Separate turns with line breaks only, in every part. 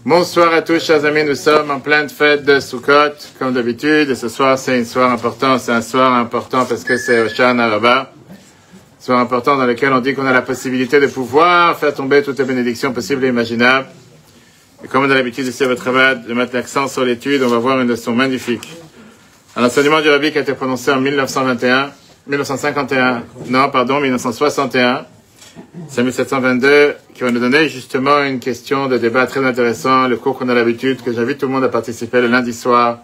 Bonsoir à tous, chers amis. Nous sommes en pleine fête de Sukkot, comme d'habitude. Et ce soir, c'est un soir important. C'est un soir important parce que c'est Hoshana Rabbah. Un soir important dans lequel on dit qu'on a la possibilité de pouvoir faire tomber toutes les bénédictions possibles et imaginables. Et comme on a l'habitude ici à votre travail de mettre l'accent sur l'étude, on va voir une leçon magnifique. Un enseignement du Rabbi qui a été prononcé en 1961. C'est 1722 qui va nous donner justement une question de débat très intéressant, le cours qu'on a l'habitude, que j'invite tout le monde à participer le lundi soir,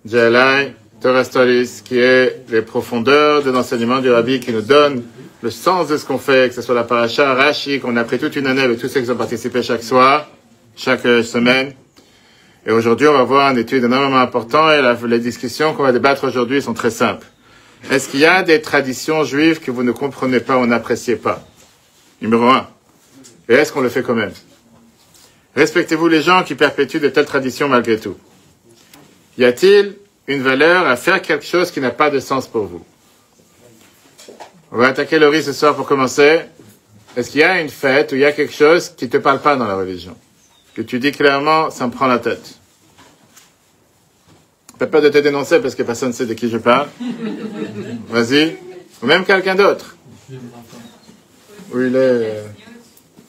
JLI, Torah Stories, qui est les profondeurs de l'enseignement du Rabbi, qui nous donne le sens de ce qu'on fait, que ce soit la paracha, Rashi, qu'on a pris toute une année avec tous ceux qui ont participé chaque soir, chaque semaine. Et aujourd'hui, on va voir une étude énormément importante et les discussions qu'on va débattre aujourd'hui sont très simples. Est-ce qu'il y a des traditions juives que vous ne comprenez pas ou n'appréciez pas? Numéro 1. Et est-ce qu'on le fait quand même? Respectez-vous les gens qui perpétuent de telles traditions malgré tout? Y a-t-il une valeur à faire quelque chose qui n'a pas de sens pour vous? On va attaquer le riz ce soir pour commencer. Est-ce qu'il y a une fête où il y a quelque chose qui ne te parle pas dans la religion? Que tu dis clairement, ça me prend la tête. T'as peur de te dénoncer parce que personne ne sait de qui je parle. Vas-y. Ou même quelqu'un d'autre. Où il est...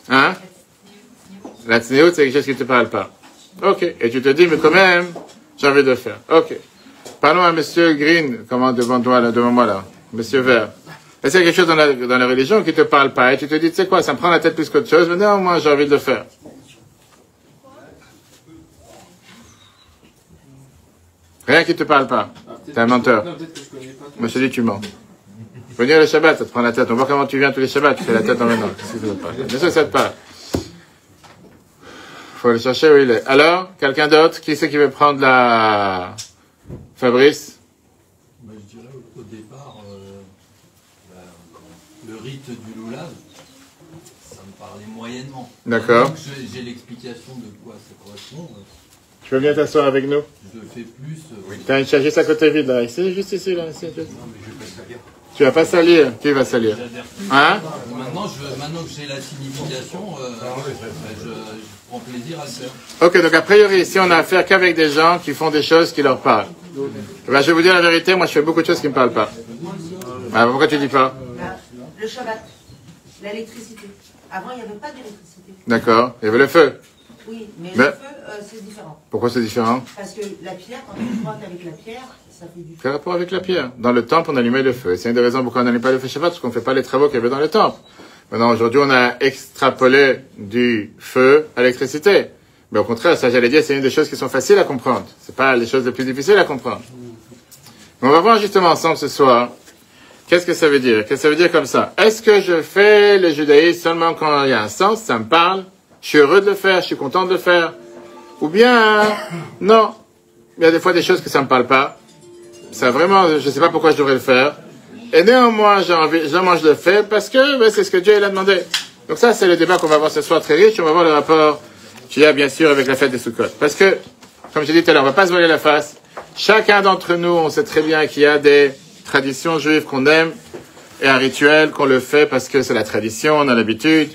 Hein? La tsniout, c'est quelque chose qui ne te parle pas. Ok. Et tu te dis, mais quand même, j'ai envie de le faire. Ok. Parlons à Monsieur Green, comment devant moi là. Monsieur Vert. Est-ce qu'il y a quelque chose dans la religion qui ne te parle pas? Et tu te dis, tu sais quoi, ça me prend la tête plus qu'autre chose, mais non, moi, j'ai envie de le faire. Rien qui ne te parle pas. T'es un menteur. Moi, je te dis, tu mens. Venir le Shabbat, ça te prend la tête. On voit comment tu viens tous les Shabbats, tu fais la tête en maintenant. Qu'est-ce que ça te parle? Bien sûr, ça te parle. Faut le chercher où il est. Alors, quelqu'un d'autre? Qui c'est qui veut prendre la... Fabrice?
Je dirais au départ, le rite du loulav, ça me parlait moyennement.
D'accord.
Donc j'ai l'explication de quoi ça correspond.
Tu veux bien t'asseoir avec nous?
Je le fais plus. Oui.
T'as une chaise juste à côté vide là. Ici, juste ici là. Ici, juste.
Non, mais je vais pas salir.
Tu vas pas salir. Qui va salir? Hein?
Maintenant que j'ai la signification, je prends plaisir à le faire.
Ok, donc a priori, ici on a affaire qu'avec des gens qui font des choses qui leur parlent. Ben, je vais vous dire la vérité, moi je fais beaucoup de choses qui ne me parlent pas. Alors, pourquoi tu dis pas?
Le Shabbat, l'électricité. Avant, il n'y avait pas d'électricité.
D'accord, il y avait le feu.
Oui, mais le feu, c'est différent.
Pourquoi c'est différent?
Parce que la pierre, quand on frotte avec la pierre, ça fait du feu.
Quel rapport avec la pierre? Dans le temple, on allumait le feu. C'est une des raisons pourquoi on n'allume pas le feu Shabbat, parce qu'on ne fait pas les travaux qu'il y avait dans le temple. Maintenant, aujourd'hui, on a extrapolé du feu à l'électricité. Mais au contraire, ça, j'allais dire, c'est une des choses qui sont faciles à comprendre. C'est pas les choses les plus difficiles à comprendre. Mais on va voir justement ensemble ce soir, qu'est-ce que ça veut dire? Qu'est-ce que ça veut dire comme ça? Est-ce que je fais le judaïsme seulement quand il y a un sens, ça me parle, je suis heureux de le faire, je suis content de le faire? Ou bien, non. Il y a des fois des choses que ça me parle pas. Ça vraiment, je sais pas pourquoi je devrais le faire. Et néanmoins, j'ai envie, je le fais parce que c'est ce que Dieu l'a demandé. Donc ça, c'est le débat qu'on va voir ce soir très riche. On va voir le rapport qu'il y a bien sûr avec la fête des Sukkot. Parce que, comme j'ai dit tout à l'heure, on va pas se voiler la face. Chacun d'entre nous, on sait très bien qu'il y a des traditions juives qu'on aime et un rituel qu'on le fait parce que c'est la tradition, on a l'habitude.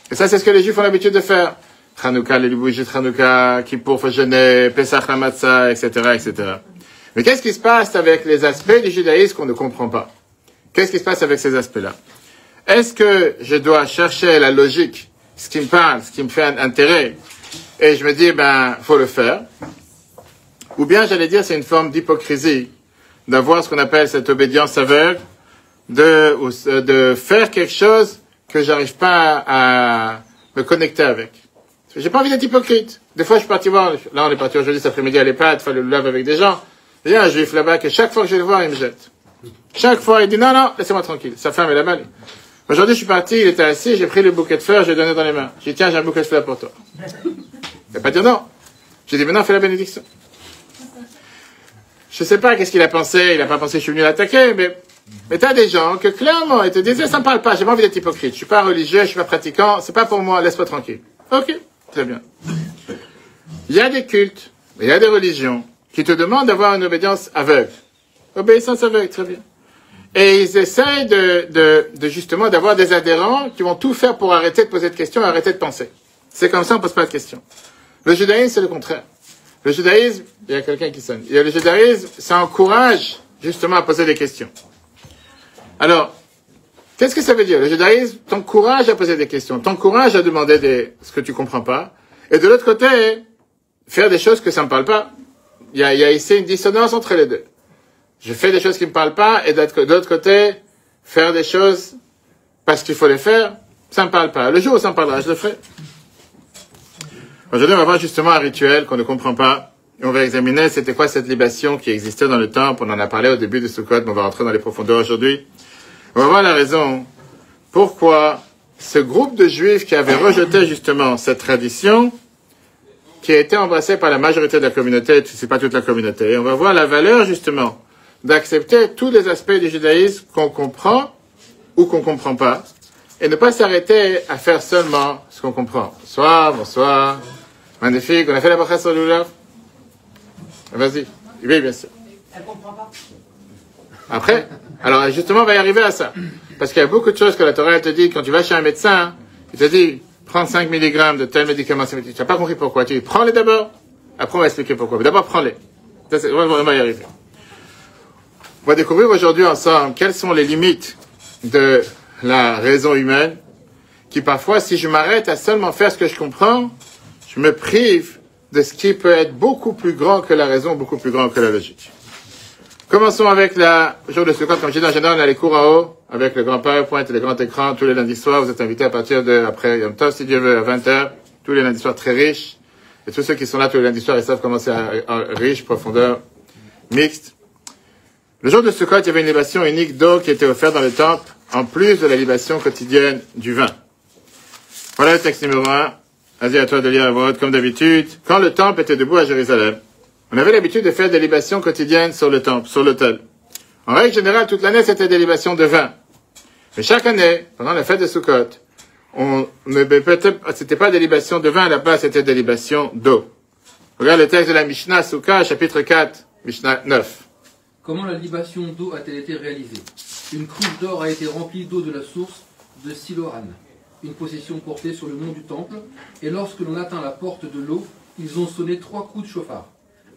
Et ça, c'est ce que les Juifs ont l'habitude de faire. Hanouka, les bougies de Hanouka, Kippour, faut jeûner, Pesach, la matzah, etc., etc. Mais qu'est-ce qui se passe avec les aspects du judaïsme qu'on ne comprend pas? Qu'est-ce qui se passe avec ces aspects-là? Est-ce que je dois chercher la logique, ce qui me parle, ce qui me fait un intérêt, et je me dis, faut le faire? Ou bien, j'allais dire, c'est une forme d'hypocrisie, d'avoir ce qu'on appelle cette obédience aveugle, de faire quelque chose que j'arrive pas à me connecter avec. J'ai pas envie d'être hypocrite. Des fois, je suis parti voir, là, on est parti aujourd'hui cet après-midi à l'EHPAD, faire le lave avec des gens. Il y a un juif là-bas que chaque fois que je vais le voir, il me jette. Chaque fois, il dit, non, laissez-moi tranquille. Sa femme est là-bas. Aujourd'hui, je suis parti, il était assis, j'ai pris le bouquet de fleurs, je l'ai donné dans les mains. J'ai dit, tiens, j'ai un bouquet de fleurs pour toi. Il n'a pas dit non. J'ai dit, maintenant, fais la bénédiction. Je sais pas qu'est-ce qu'il a pensé, il n'a pas pensé que je suis venu l'attaquer, mais t'as des gens que clairement, ils te disaient, ça me parle pas, j'ai pas envie d'être hypocrite, je suis pas religieux, je suis pas pratiquant, c'est pas pour moi, laisse-moi tranquille. Ok, très bien. Il y a des cultes, il y a des religions qui te demandent d'avoir une obédience aveugle. Obéissance aveugle, très bien. Et ils essayent de justement d'avoir des adhérents qui vont tout faire pour arrêter de poser de questions et arrêter de penser. C'est comme ça, on pose pas de questions. Le judaïsme, c'est le contraire. Le judaïsme, il y a quelqu'un qui sonne. Le judaïsme, ça encourage justement à poser des questions. Alors, qu'est-ce que ça veut dire? Le judaïsme t'encourage à poser des questions, t'encourage à demander ce que tu comprends pas. Et de l'autre côté, faire des choses que ça me parle pas. Il y a ici une dissonance entre les deux. Je fais des choses qui me parlent pas, et de l'autre côté, faire des choses parce qu'il faut les faire, ça me parle pas. Le jour où ça me parlera, je le ferai. Aujourd'hui, on va voir justement un rituel qu'on ne comprend pas. Et on va examiner c'était quoi cette libation qui existait dans le temple. On en a parlé au début de Sukkot, mais on va rentrer dans les profondeurs aujourd'hui. On va voir la raison pourquoi ce groupe de Juifs qui avait rejeté justement cette tradition, qui a été embrassée par la majorité de la communauté, c'est pas toute la communauté. Et on va voir la valeur justement d'accepter tous les aspects du judaïsme qu'on comprend ou qu'on comprend pas, et ne pas s'arrêter à faire seulement ce qu'on comprend. Bonsoir. Magnifique. On a fait la bracha sur le lulav? Vas-y. Oui, bien sûr.
Elle comprend pas.
Après, alors justement, on va y arriver à ça. Parce qu'il y a beaucoup de choses que la Torah te dit, quand tu vas chez un médecin, il te dit, prends 5 mg de tel médicament. Tu n'as pas compris pourquoi. Tu dis, prends-les d'abord. Après, on va expliquer pourquoi. Mais d'abord, prends-les. On va y arriver. On va découvrir aujourd'hui ensemble quelles sont les limites de la raison humaine, qui parfois, si je m'arrête à seulement faire ce que je comprends, je me prive de ce qui peut être beaucoup plus grand que la raison, beaucoup plus grand que la logique. Commençons avec le jour de Sukkot. Comme je dis en général, on a les cours en haut, avec le grand PowerPoint et les grands écrans, tous les lundis soirs. Vous êtes invités à partir après Yom Tov, si Dieu veut, à 20h, tous les lundis soirs très riches. Et tous ceux qui sont là tous les lundis soirs, ils savent comment c'est riche, profondeur, mixte. Le jour de Sukkot, il y avait une libation unique d'eau qui était offerte dans le temple, en plus de la libation quotidienne du vin. Voilà le texte numéro 1. Vas-y, à toi de lire à voix haute, comme d'habitude. Quand le temple était debout à Jérusalem, on avait l'habitude de faire des libations quotidiennes sur le temple, sur l'autel. En règle générale, toute l'année, c'était des libations de vin. Mais chaque année, pendant la fête de Sukkot, c'était pas des libations de vin, là-bas, c'était des libations d'eau. Regarde le texte de la Mishnah, Sukkah, chapitre 4, Mishnah 9.
Comment la libation d'eau a-t-elle été réalisée? Une cruche d'or a été remplie d'eau de la source de Siloam, une possession portée sur le mont du temple, et lorsque l'on atteint la porte de l'eau, ils ont sonné 3 coups de chauffard.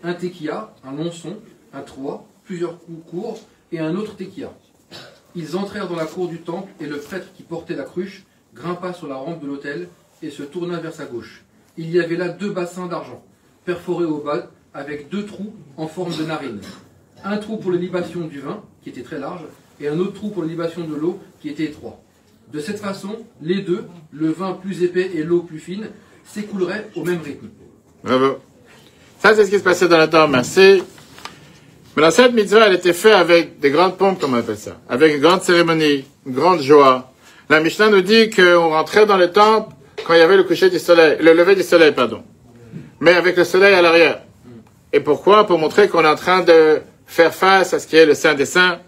Un tekiya, un long son, un 3, plusieurs coups courts, et un autre tekiya. Ils entrèrent dans la cour du temple, et le prêtre qui portait la cruche grimpa sur la rampe de l'autel et se tourna vers sa gauche. Il y avait là 2 bassins d'argent, perforés au bas, avec 2 trous en forme de narine. Un trou pour la libation du vin, qui était très large, et un autre trou pour la libation de l'eau, qui était étroit. De cette façon, les deux, le vin plus épais et l'eau plus fine, s'écouleraient au même rythme.
Bravo. Ça, c'est ce qui se passait dans le temple, merci. Mais dans cette mitzvah, elle était faite avec des grandes pompes, comme on appelle ça, avec une grande cérémonie, une grande joie. La Mishnah nous dit qu'on rentrait dans le temple quand il y avait le lever du soleil, pardon. Mais avec le soleil à l'arrière. Et pourquoi? Pour montrer qu'on est en train de faire face à ce qui est le Saint des Saints.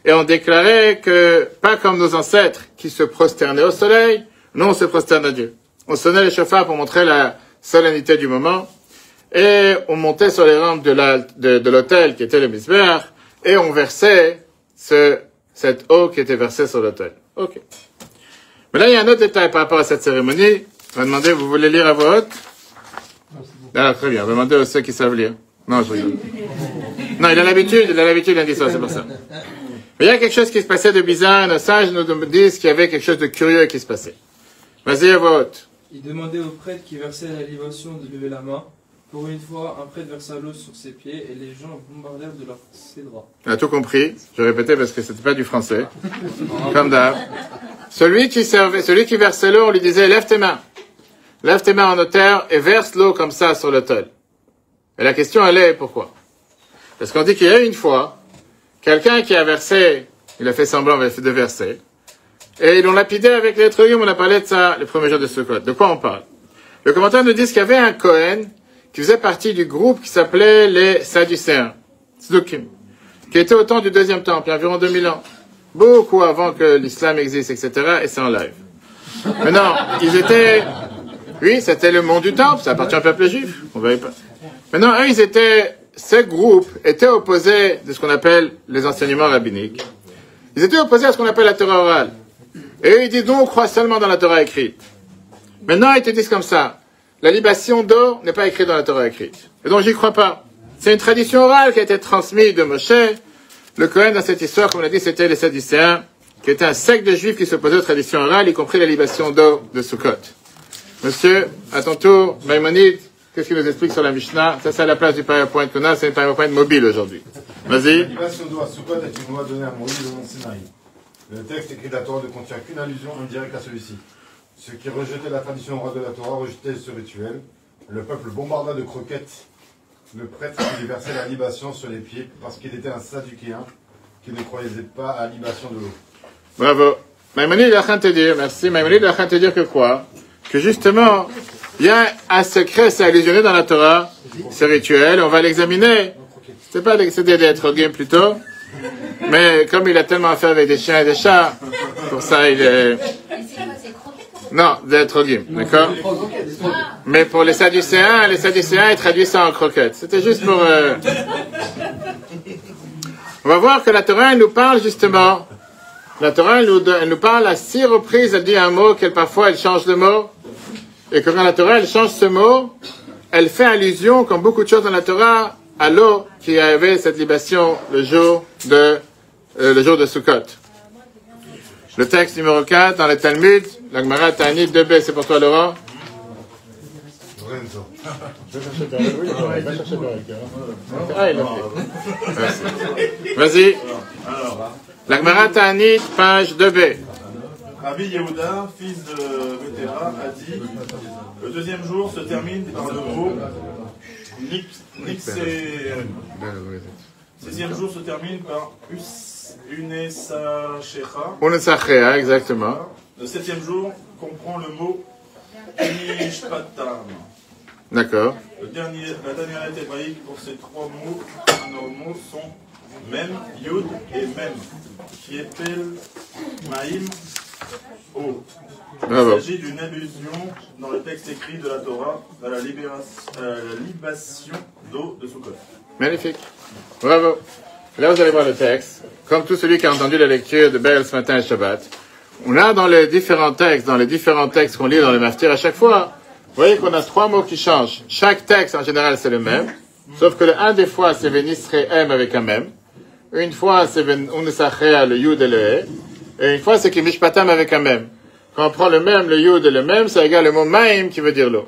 Et on déclarait que, pas comme nos ancêtres qui se prosternaient au soleil, nous on se prosterne à Dieu. On sonnait les chauffards pour montrer la solennité du moment. Et on montait sur les rampes de l'autel qui était le misbéach, et on versait cette eau qui était versée sur l'autel. Ok. Mais là, il y a un autre détail par rapport à cette cérémonie. On va demander, vous voulez lire à voix haute? Ah, très bien. On va demander à ceux qui savent lire. Non, je rigole. Non, il a l'habitude lundi soir, c'est pour ça. Mais il y a quelque chose qui se passait de bizarre, nos sages nous disent qu'il y avait quelque chose de curieux qui se passait. Vas-y, à voix haute.
Il demandait au prêtre qui versait la libation de lever la main. Pour une fois, un prêtre versa l'eau sur ses pieds et les gens bombardèrent de ses draps.
On a tout compris. Je répétais parce que c'était pas du français. Comme d'hab. Celui qui versait l'eau, on lui disait, lève tes mains. Lève tes mains en hauteur et verse l'eau comme ça sur l'autel. Et la question, elle est, pourquoi? Parce qu'on dit qu'il y a une fois, quelqu'un qui a versé, il a fait semblant de verser, et ils l'ont lapidé avec les trucs, on a parlé de ça le premier jour de Sukkot. De quoi on parle? Le commentaire nous dit qu'il y avait un Cohen qui faisait partie du groupe qui s'appelait les Sadducéens, Tzdukim, qui était au temps du deuxième temple, il y a environ 2000 ans. Beaucoup avant que l'islam existe, etc., et c'est en live. Maintenant, oui, c'était le monde du temple, ça appartient au peuple juif, on ne pas. Maintenant, ce groupe était opposé de ce qu'on appelle les enseignements rabbiniques. Ils étaient opposés à ce qu'on appelle la Torah orale. Et eux, ils disent, nous, on croit seulement dans la Torah écrite. Maintenant, ils te disent comme ça. la libation d'eau n'est pas écrite dans la Torah écrite. Et donc, j'y crois pas. C'est une tradition orale qui a été transmise de Moshe. Le Cohen, dans cette histoire, comme on l'a dit, c'était les Sadducéens, qui étaient un secte de juifs qui s'opposaient aux traditions orales, y compris la libation d'eau de Sukkot. Monsieur, à ton tour, Maïmonide, qu'est-ce qu'il nous explique sur la Mishnah? Ça, c'est à la place du PowerPoint qu'on a, c'est un PowerPoint mobile aujourd'hui. Vas-y.
La libation d'eau à Sukkot est une loi donnée à Moïse au mont Sinaï. Le texte écrit de la Torah ne contient qu'une allusion indirecte à celui-ci. Ceux qui rejetaient la tradition orale de la Torah rejetaient ce rituel. Le peuple bombarda de croquettes le prêtre qui lui versait la libation sur les pieds parce qu'il était un sadducéen qui ne croyait pas à la libation de l'eau.
Bravo. Maïmonide est en train de te dire, merci, Maïmonide est en train de te dire que quoi? Que justement, il y a un secret, c'est allusionné dans la Torah, ce rituel, on va l'examiner. C'est pas d'excéder d'être game plutôt, mais comme il a tellement affaire avec des chiens et des chats, pour ça il est... Non, d'être game, d'accord? Mais pour les Sadducéens, ils traduisent ça en croquettes. C'était juste pour... On va voir que la Torah, elle nous parle justement. La Torah, elle nous parle à 6 reprises, elle dit un mot, qu'elle parfois elle change le mot. Et que quand la Torah, elle change ce mot, elle fait allusion, comme beaucoup de choses dans la Torah, à l'eau qui avait cette libation le jour de Sukkot. Le texte numéro 4 dans le Talmud, la Gemara Ta'anit 2b, c'est pour toi Laurent. Vas-y. La Gemara Ta'anit, page 2b.
Rabbi Yehuda, fils de Bétéra, a dit: le deuxième jour se termine par le mot Nixéen. Le 6e jour se termine par Unesachecha.
Unesachecha, exactement.
Le 7e jour comprend le mot Mishpatam.
D'accord.
La dernière lettre hébraïque pour ces 3 mots normaux sont Mem, Yud et Mem, qui épelle Maïm, O. Il s'agit d'une allusion dans le texte écrit de la Torah à la libation d'eau de Sukkot.
Magnifique. Bravo. Là, vous allez voir le texte. Comme tout celui qui a entendu la lecture de Be'el ce matin et Shabbat, on a dans les différents textes qu'on lit dans le Maftir à chaque fois, vous voyez qu'on a 3 mots qui changent. Chaque texte, en général, c'est le même. Sauf que un des fois, c'est Venisre M avec un même. Une fois, c'est Unesachea, le Yud et le E. Et une fois, c'est Kimishpatam avec un même. Quand on prend le même, le Yud et le même, ça égale le mot Maïm qui veut dire l'eau.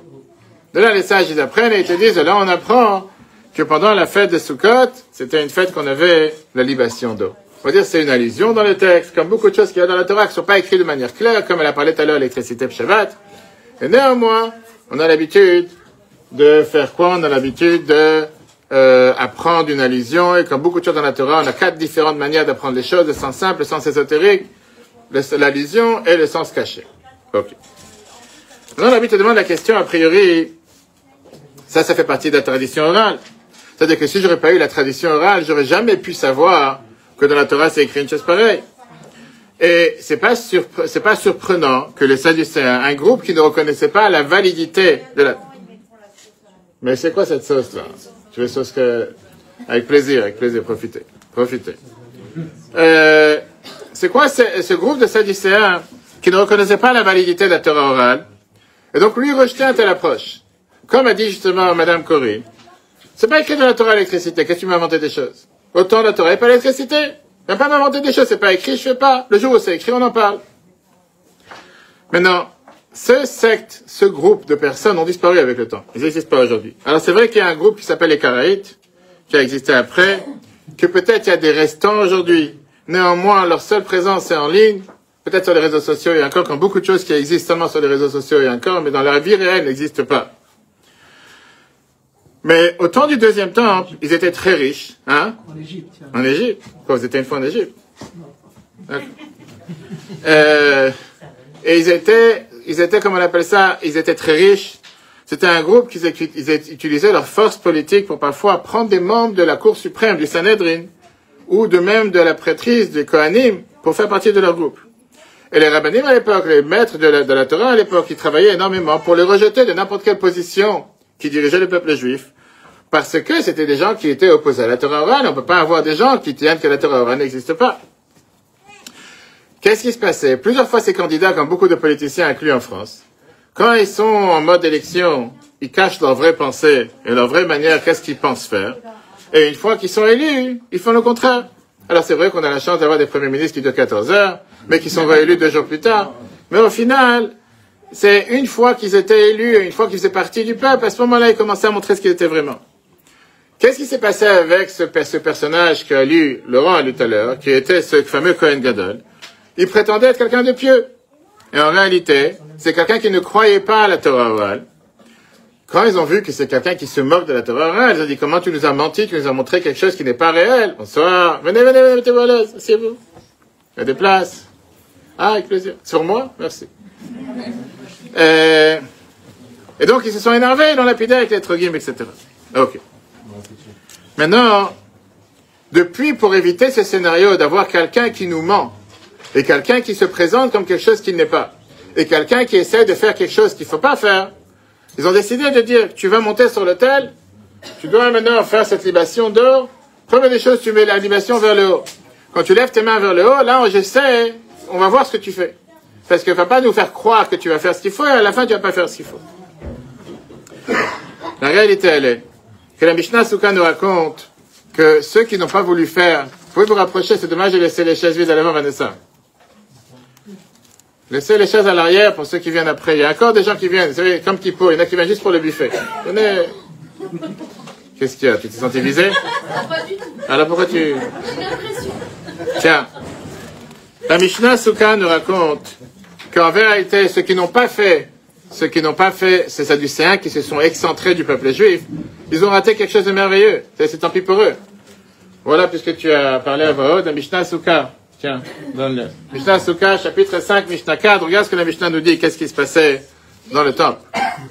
De là, les sages, ils apprennent et ils te disent, là, on apprend que pendant la fête de Sukkot, c'était une fête qu'on avait la libation d'eau. On va dire c'est une allusion dans le texte, comme beaucoup de choses qu'il y a dans la Torah qui ne sont pas écrites de manière claire, comme elle a parlé tout à l'heure, l'électricité de Shabbat. Et néanmoins, on a l'habitude de faire quoi? On a l'habitude de apprendre une allusion, et comme beaucoup de choses dans la Torah, on a 4 différentes manières d'apprendre les choses, le sens simple, le sens ésotérique, l'allusion et le sens caché. Ok. Maintenant, on a envie de te demander la question, a priori, ça fait partie de la tradition orale. C'est-à-dire que si j'aurais pas eu la tradition orale, j'aurais jamais pu savoir que dans la Torah c'est écrit une chose pareille. Et c'est pas surprenant que les Sadducéens, un groupe qui ne reconnaissait pas la validité de la... Mais c'est quoi cette sauce là? Tu veux sauce que... Avec plaisir, profitez. C'est quoi ce groupe de Sadducéens qui ne reconnaissait pas la validité de la Torah orale? Et donc lui rejetait une telle approche. Comme a dit justement Madame Corinne, c'est pas écrit dans la Torah l'électricité, qu'est-ce que tu m'as inventé des choses? Autant la Torah et pas l'électricité. Viens pas m'inventer des choses, c'est pas écrit, je fais pas. Le jour où c'est écrit, on en parle. Maintenant, ce groupe de personnes ont disparu avec le temps. Ils n'existent pas aujourd'hui. Alors c'est vrai qu'il y a un groupe qui s'appelle les Karaïtes, qui a existé après, que peut-être il y a des restants aujourd'hui. Néanmoins, leur seule présence est en ligne, peut-être sur les réseaux sociaux et encore, comme beaucoup de choses qui existent seulement sur les réseaux sociaux et encore, mais dans la vie réelle, n'existent pas. Mais au temps du deuxième temple, ils étaient très riches, hein?
En Égypte.
En Égypte? Quoi, vous étiez une fois en Égypte? Et ils étaient, comme on appelle ça, ils étaient très riches. C'était un groupe qui utilisait leur force politique pour parfois prendre des membres de la Cour suprême, du Sanhedrin, ou de même de la prêtrise du Kohanim, pour faire partie de leur groupe. Et les rabbinim à l'époque, les maîtres de la Torah à l'époque, ils travaillaient énormément pour les rejeter de n'importe quelle position qui dirigeait le peuple juif, parce que c'était des gens qui étaient opposés à la Torah orale. On ne peut pas avoir des gens qui tiennent que la Torah orale n'existe pas. Qu'est-ce qui se passait? Plusieurs fois, ces candidats, comme beaucoup de politiciens inclus en France, quand ils sont en mode élection ils cachent leur vraie pensée et leur vraie manière, qu'est-ce qu'ils pensent faire. Et une fois qu'ils sont élus, ils font le contraire. Alors c'est vrai qu'on a la chance d'avoir des premiers ministres qui durent 14 heures, mais qui sont réélus 2 jours plus tard. Mais au final, c'est une fois qu'ils étaient élus, une fois qu'ils faisaient partie du peuple, à ce moment-là, ils commençaient à montrer ce qu'ils étaient vraiment. Qu'est-ce qui s'est passé avec ce personnage qu'a lu, Laurent a lu tout à l'heure, qui était ce fameux Kohen Gadol? Il prétendait être quelqu'un de pieux. Et en réalité, c'est quelqu'un qui ne croyait pas à la Torah orale. Quand ils ont vu que c'est quelqu'un qui se moque de la Torah orale, ils ont dit, comment tu nous as menti, tu nous as montré quelque chose qui n'est pas réel. Bonsoir. Venez, mettez-vous à l'aise, asseyez-vous. Il y a des places. Ah, avec plaisir. Sur moi? Merci. Et donc, ils se sont énervés, ils l'ont lapidé avec les trogim, etc. Ok. Maintenant, depuis, pour éviter ce scénario d'avoir quelqu'un qui nous ment, et quelqu'un qui se présente comme quelque chose qu'il n'est pas, et quelqu'un qui essaie de faire quelque chose qu'il ne faut pas faire, ils ont décidé de dire, tu vas monter sur l'autel, tu dois maintenant faire cette libation d'eau. Première des choses, tu mets la libation vers le haut. Quand tu lèves tes mains vers le haut, là, je sais, on va voir ce que tu fais. Parce qu'il ne va pas nous faire croire que tu vas faire ce qu'il faut, et à la fin, tu ne vas pas faire ce qu'il faut. La réalité, elle est que la Mishnah Souka nous raconte que ceux qui n'ont pas voulu faire, vous pouvez vous rapprocher, c'est dommage de laisser les chaises vides à l'avant, Vanessa. Laissez les chaises à l'arrière pour ceux qui viennent après. Il y a encore des gens qui viennent, vous savez, comme Kippo, il y en a qui viennent juste pour le buffet. Venez. Qu'est-ce qu'il y a? Tu t'es senti visé?
Pas du tout.
Alors pourquoi tu...
J'ai l'impression.
Tiens. La Mishnah Souka nous raconte qu'en vérité, ceux qui n'ont pas fait, ces Sadducéens qui se sont excentrés du peuple juif, ils ont raté quelque chose de merveilleux. C'est tant pis pour eux. Voilà, puisque tu as parlé à voix haute, la Mishnah Souka. Tiens, donne-le. Mishnah Souka, chapitre 5, Mishnah 4. Regarde ce que la Mishnah nous dit, qu'est-ce qui se passait dans le temple.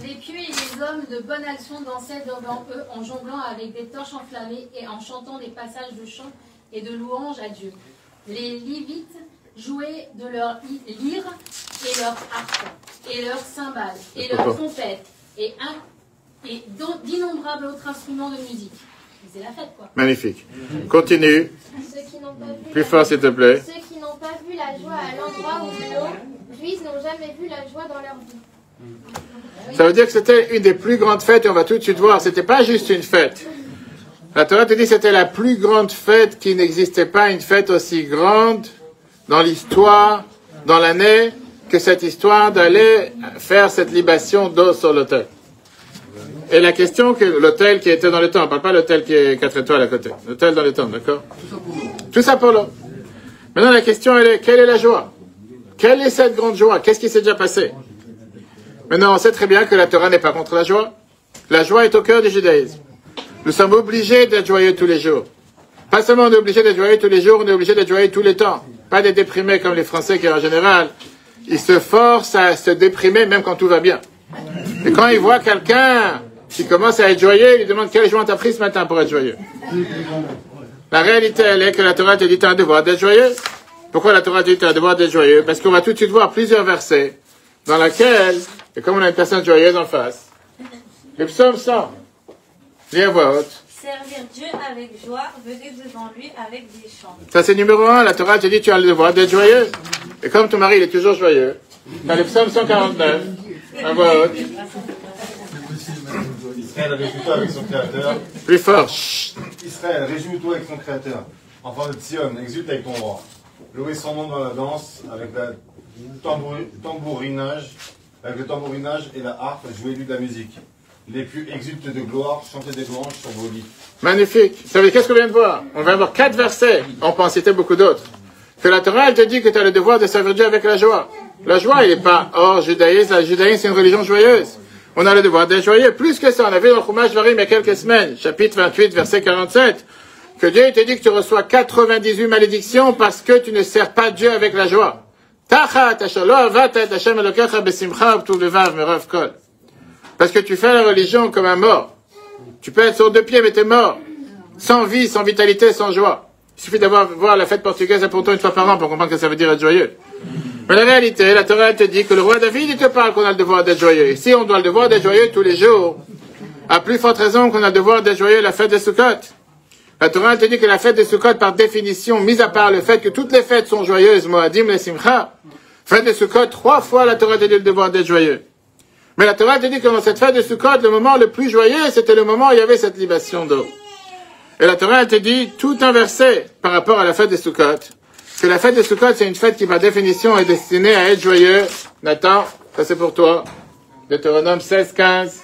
Les pieux et les hommes de bonne action dansaient devant eux en jonglant avec des torches enflammées et en chantant des passages de chants et de louanges à Dieu. Les Lévites jouaient de leur lyre et leur harpe et leurs cymbales et leurs trompettes et d'innombrables autres instruments de musique. C'est la fête, quoi.
Magnifique. Continue.
Ceux qui n'ont pas vu
Plus fort, s'il te plaît.
Ceux qui n'ont pas vu la joie à l'endroit où l'eau juifs n'ont jamais vu la joie dans leur vie.
Ça veut dire que c'était une des plus grandes fêtes, et on va tout de suite voir, c'était pas juste une fête. La Torah te dit que c'était la plus grande fête, qui n'existait pas une fête aussi grande dans l'histoire, dans l'année, que cette histoire d'aller faire cette libation d'eau sur l'autel. Et la question que l'hôtel qui était dans le temple, on parle pas l'hôtel qui est 4 étoiles à côté, l'hôtel dans le temple, d'accord? Tout ça pour l'eau. Maintenant la question elle est, quelle est la joie? Quelle est cette grande joie? Qu'est-ce qui s'est déjà passé? Maintenant on sait très bien que la Torah n'est pas contre la joie. La joie est au cœur du judaïsme. Nous sommes obligés d'être joyeux tous les jours. Pas seulement on est obligé d'être joyeux tous les jours, on est obligé d'être joyeux tous les temps. Pas des déprimés comme les Français qui en général, ils se forcent à se déprimer même quand tout va bien. Et quand ils voient quelqu'un qui commence à être joyeux, il lui demande quelle joie t'as pris ce matin pour être joyeux. La réalité, elle est que la Torah te dit tu as un devoir d'être joyeux. Pourquoi la Torah te dit tu as un devoir d'être joyeux? Parce qu'on va tout de suite voir plusieurs versets dans lesquels, et comme on a une personne joyeuse en face, le psaume 100, lis à voix haute.
Servir Dieu avec joie, venez devant lui avec des chants.
Ça c'est numéro 1, la Torah te dit tu as le devoir d'être joyeux. Et comme ton mari il est toujours joyeux, dans le psaume 149, à voix haute.
Israël, réjouis-toi avec son Créateur.
Plus fort. Chut.
Israël, réjouis-toi avec son Créateur. Enfant de Sion, exulte avec ton roi. Louez son nom dans la danse, avec le tambourinage et la harpe, jouez-lui de la musique. Les plus exultent de gloire, chantez des louanges sur vos lits.
Magnifique. Vous savez, qu'est-ce qu'on vient de voir? On vient de voir 4 versets. On peut en citer beaucoup d'autres. Que la Torah, elle te dit que tu as le devoir de servir Dieu avec la joie. La joie, elle n'est pas hors judaïsme. Le judaïsme, c'est une religion joyeuse. On a le devoir d'être joyeux. Plus que ça, on a vu dans le Chumash Varim il y a quelques semaines, chapitre 28, verset 47, que Dieu te dit que tu reçois 98 malédictions parce que tu ne sers pas Dieu avec la joie. Parce que tu fais la religion comme un mort. Tu peux être sur 2 pieds, mais t'es mort. Sans vie, sans vitalité, sans joie. Il suffit voir la fête portugaise à Ponto une fois par an pour comprendre que ça veut dire être joyeux. Mais la réalité, la Torah te dit que le roi David, il te parle qu'on a le devoir d'être joyeux. Et si on doit le devoir d'être joyeux tous les jours, à plus forte raison qu'on a le devoir d'être joyeux la fête de Sukkot. La Torah te dit que la fête de Sukkot, par définition, mis à part le fait que toutes les fêtes sont joyeuses, Moadim le Simcha, fête de Sukkot, 3 fois la Torah te dit le devoir d'être joyeux. Mais la Torah te dit que dans cette fête de Sukkot, le moment le plus joyeux, c'était le moment où il y avait cette libation d'eau. Et la Torah, elle te dit, tout inversé par rapport à la fête de Sukkot, que la fête de Sukkot, c'est une fête qui, par définition, est destinée à être joyeux. Nathan, ça c'est pour toi. Deutéronome 16, 15.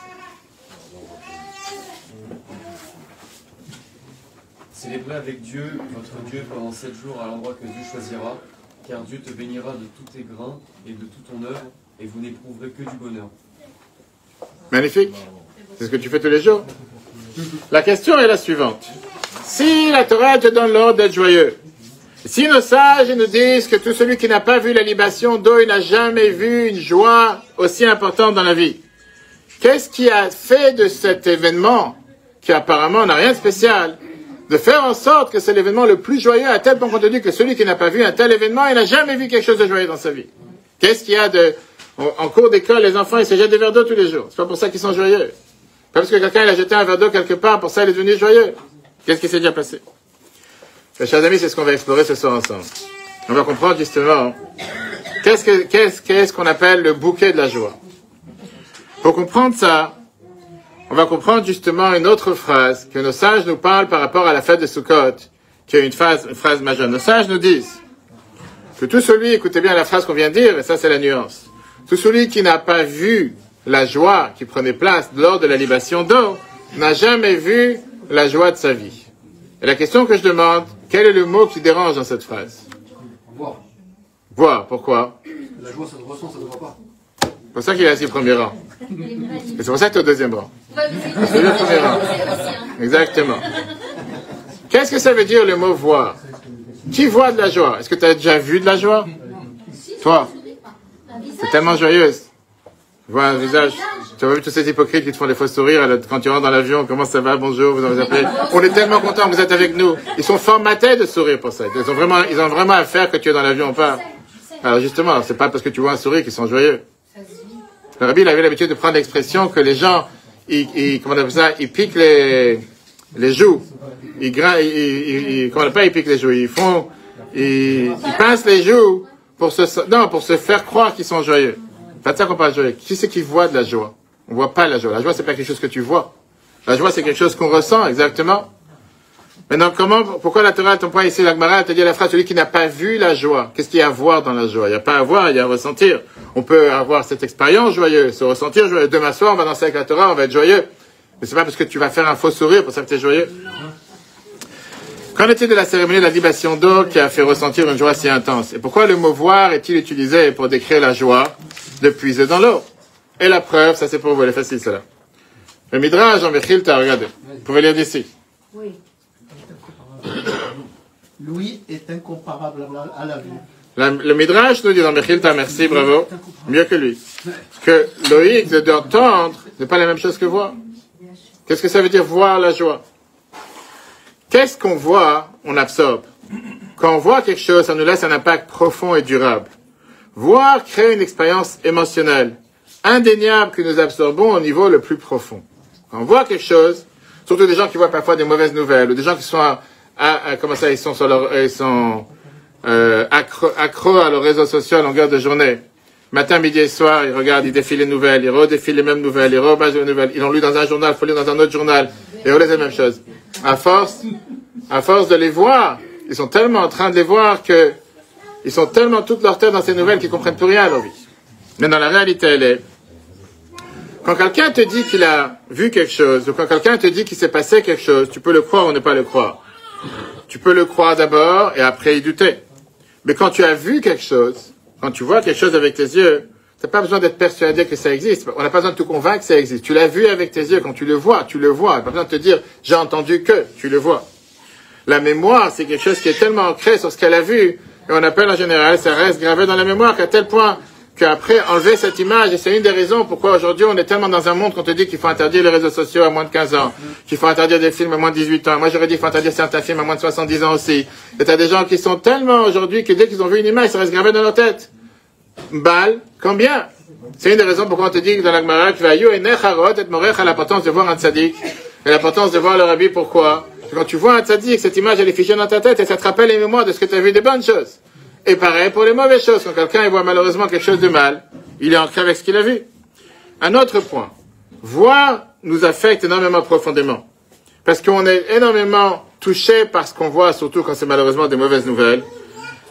Célébrez avec Dieu, votre Dieu, pendant 7 jours à l'endroit que Dieu choisira, car Dieu te bénira de tous tes grains et de toute ton œuvre, et vous n'éprouverez que du bonheur.
Magnifique. C'est ce que tu fais tous les jours. La question est la suivante. Si la Torah te donne l'ordre d'être joyeux, si nos sages nous disent que tout celui qui n'a pas vu la libation d'eau, il n'a jamais vu une joie aussi importante dans la vie, qu'est-ce qui a fait de cet événement, qui apparemment n'a rien de spécial, de faire en sorte que c'est l'événement le plus joyeux, à tel point qu'on te dit que celui qui n'a pas vu un tel événement, il n'a jamais vu quelque chose de joyeux dans sa vie. Qu'est-ce qu'il y a de... En cours d'école, les enfants, ils se jettent des verres d'eau tous les jours. C'est pas pour ça qu'ils sont joyeux. Pas parce que quelqu'un il a jeté un verre d'eau quelque part, pour ça il est devenu joyeux. Qu'est-ce qui s'est déjà passé? Mes chers amis, c'est ce qu'on va explorer ce soir ensemble. On va comprendre justement qu'est-ce qu'on appelle le bouquet de la joie. Pour comprendre ça, on va comprendre justement une autre phrase que nos sages nous parlent par rapport à la fête de Sukkot, qui est une phrase majeure. Nos sages nous disent que tout celui, écoutez bien la phrase qu'on vient de dire, et ça c'est la nuance, tout celui qui n'a pas vu la joie qui prenait place lors de la libation d'eau, n'a jamais vu la joie de sa vie. Et la question que je demande, quel est le mot qui dérange dans cette phrase?
Voir.
Voir, pourquoi?
La joie, ça se ressent, ça ne se voit pas.
C'est pour ça qu'il est assis au premier rang. Et c'est pour ça que tu es au deuxième rang. C'est le premier rang. Exactement. Qu'est-ce que ça veut dire le mot voir? Qui voit de la joie? Est-ce que tu as déjà vu de la joie? Toi? C'est tellement joyeuse. Tu vois un visage. Tu as vu tous ces hypocrites qui te font des faux sourires quand tu rentres dans l'avion. Comment ça va? Bonjour, vous en appelez. On est tellement contents que vous êtes avec nous. Ils sont formatés de sourire pour ça. Ils ont vraiment à faire que tu es dans l'avion ou pas. Alors justement, c'est pas parce que tu vois un sourire qu'ils sont joyeux. Le rabbi, il avait l'habitude de prendre l'expression que les gens, comment on appelle ça, ils piquent les joues. Comment on appelle, ils piquent les joues. Ils pincent les joues pour se faire croire qu'ils sont joyeux. C'est de ça qu'on parle de joie. Qui c'est qui voit de la joie? On voit pas la joie. La joie, c'est pas quelque chose que tu vois. La joie, c'est quelque chose qu'on ressent, exactement. Maintenant, pourquoi la Torah, à ton point ici, la Gemara, elle te dit la phrase, celui qui n'a pas vu la joie. Qu'est-ce qu'il y a à voir dans la joie? Il n'y a pas à voir, il y a à ressentir. On peut avoir cette expérience joyeuse, se ressentir joyeux. Demain soir, on va danser avec la Torah, on va être joyeux. Mais c'est pas parce que tu vas faire un faux sourire pour ça que tu es joyeux. Qu'en est-il de la cérémonie de la libation d'eau qui a fait ressentir une joie si intense? Et pourquoi le mot voir est-il utilisé pour décrire la joie de puiser dans l'eau? Et la preuve, ça c'est pour vous, elle est facile celle-là. Le Midrash en Mechilta, regardez. Vous pouvez lire d'ici.
Oui.
L'ouïe est incomparable à la vue.
Le Midrash nous dit dans Mechilta, merci, bravo, mieux que lui, que l'oïc d'entendre n'est pas la même chose que voir. Qu'est-ce que ça veut dire voir la joie? Qu'est-ce qu'on voit, on absorbe. Quand on voit quelque chose, ça nous laisse un impact profond et durable. Voir crée une expérience émotionnelle, indéniable que nous absorbons au niveau le plus profond. Quand on voit quelque chose, surtout des gens qui voient parfois des mauvaises nouvelles, ou des gens qui sont accros à leurs réseaux sociaux à longueur de journée. Matin, midi et soir, ils regardent, ils défilent les nouvelles, ils redéfilent les mêmes nouvelles, ils rebâchent les nouvelles, ils l'ont lu dans un journal, il faut lire dans un autre journal, et on les la même chose. À force de les voir, ils sont tellement en train de les voir que ils sont tellement toute leur tête dans ces nouvelles qu'ils comprennent plus rien à leur vie. Mais dans la réalité, elle est, quand quelqu'un te dit qu'il a vu quelque chose, ou quand quelqu'un te dit qu'il s'est passé quelque chose, tu peux le croire ou ne pas le croire. Tu peux le croire d'abord et après y douter. Mais quand tu as vu quelque chose, quand tu vois quelque chose avec tes yeux, tu n'as pas besoin d'être persuadé que ça existe. On n'a pas besoin de te convaincre que ça existe. Tu l'as vu avec tes yeux. Quand tu le vois, tu le vois. Pas besoin de te dire, j'ai entendu que, tu le vois. La mémoire, c'est quelque chose qui est tellement ancré sur ce qu'elle a vu, et on appelle en général, ça reste gravé dans la mémoire, qu'à tel point qu'après, enlever cette image, et c'est une des raisons pourquoi aujourd'hui on est tellement dans un monde qu'on te dit qu'il faut interdire les réseaux sociaux à moins de 15 ans, qu'il faut interdire des films à moins de 18 ans. Moi j'aurais dit qu'il faut interdire certains films à moins de 70 ans aussi. Et t'as des gens qui sont tellement aujourd'hui que dès qu'ils ont vu une image, ça reste gravé dans leur tête. Bal, combien? C'est une des raisons pourquoi on te dit que dans la Gemara, tu vas à l'importance de voir un tzaddik, et l'importance de voir le rabbi, pourquoi? Quand tu vois un tzaddik, cette image elle est figée dans ta tête, et ça te rappelle les mémoires de ce que tu as vu des bonnes choses. Et pareil pour les mauvaises choses. Quand quelqu'un il voit malheureusement quelque chose de mal, il est ancré avec ce qu'il a vu. Un autre point. Voir nous affecte énormément profondément. Parce qu'on est énormément touché par ce qu'on voit, surtout quand c'est malheureusement des mauvaises nouvelles.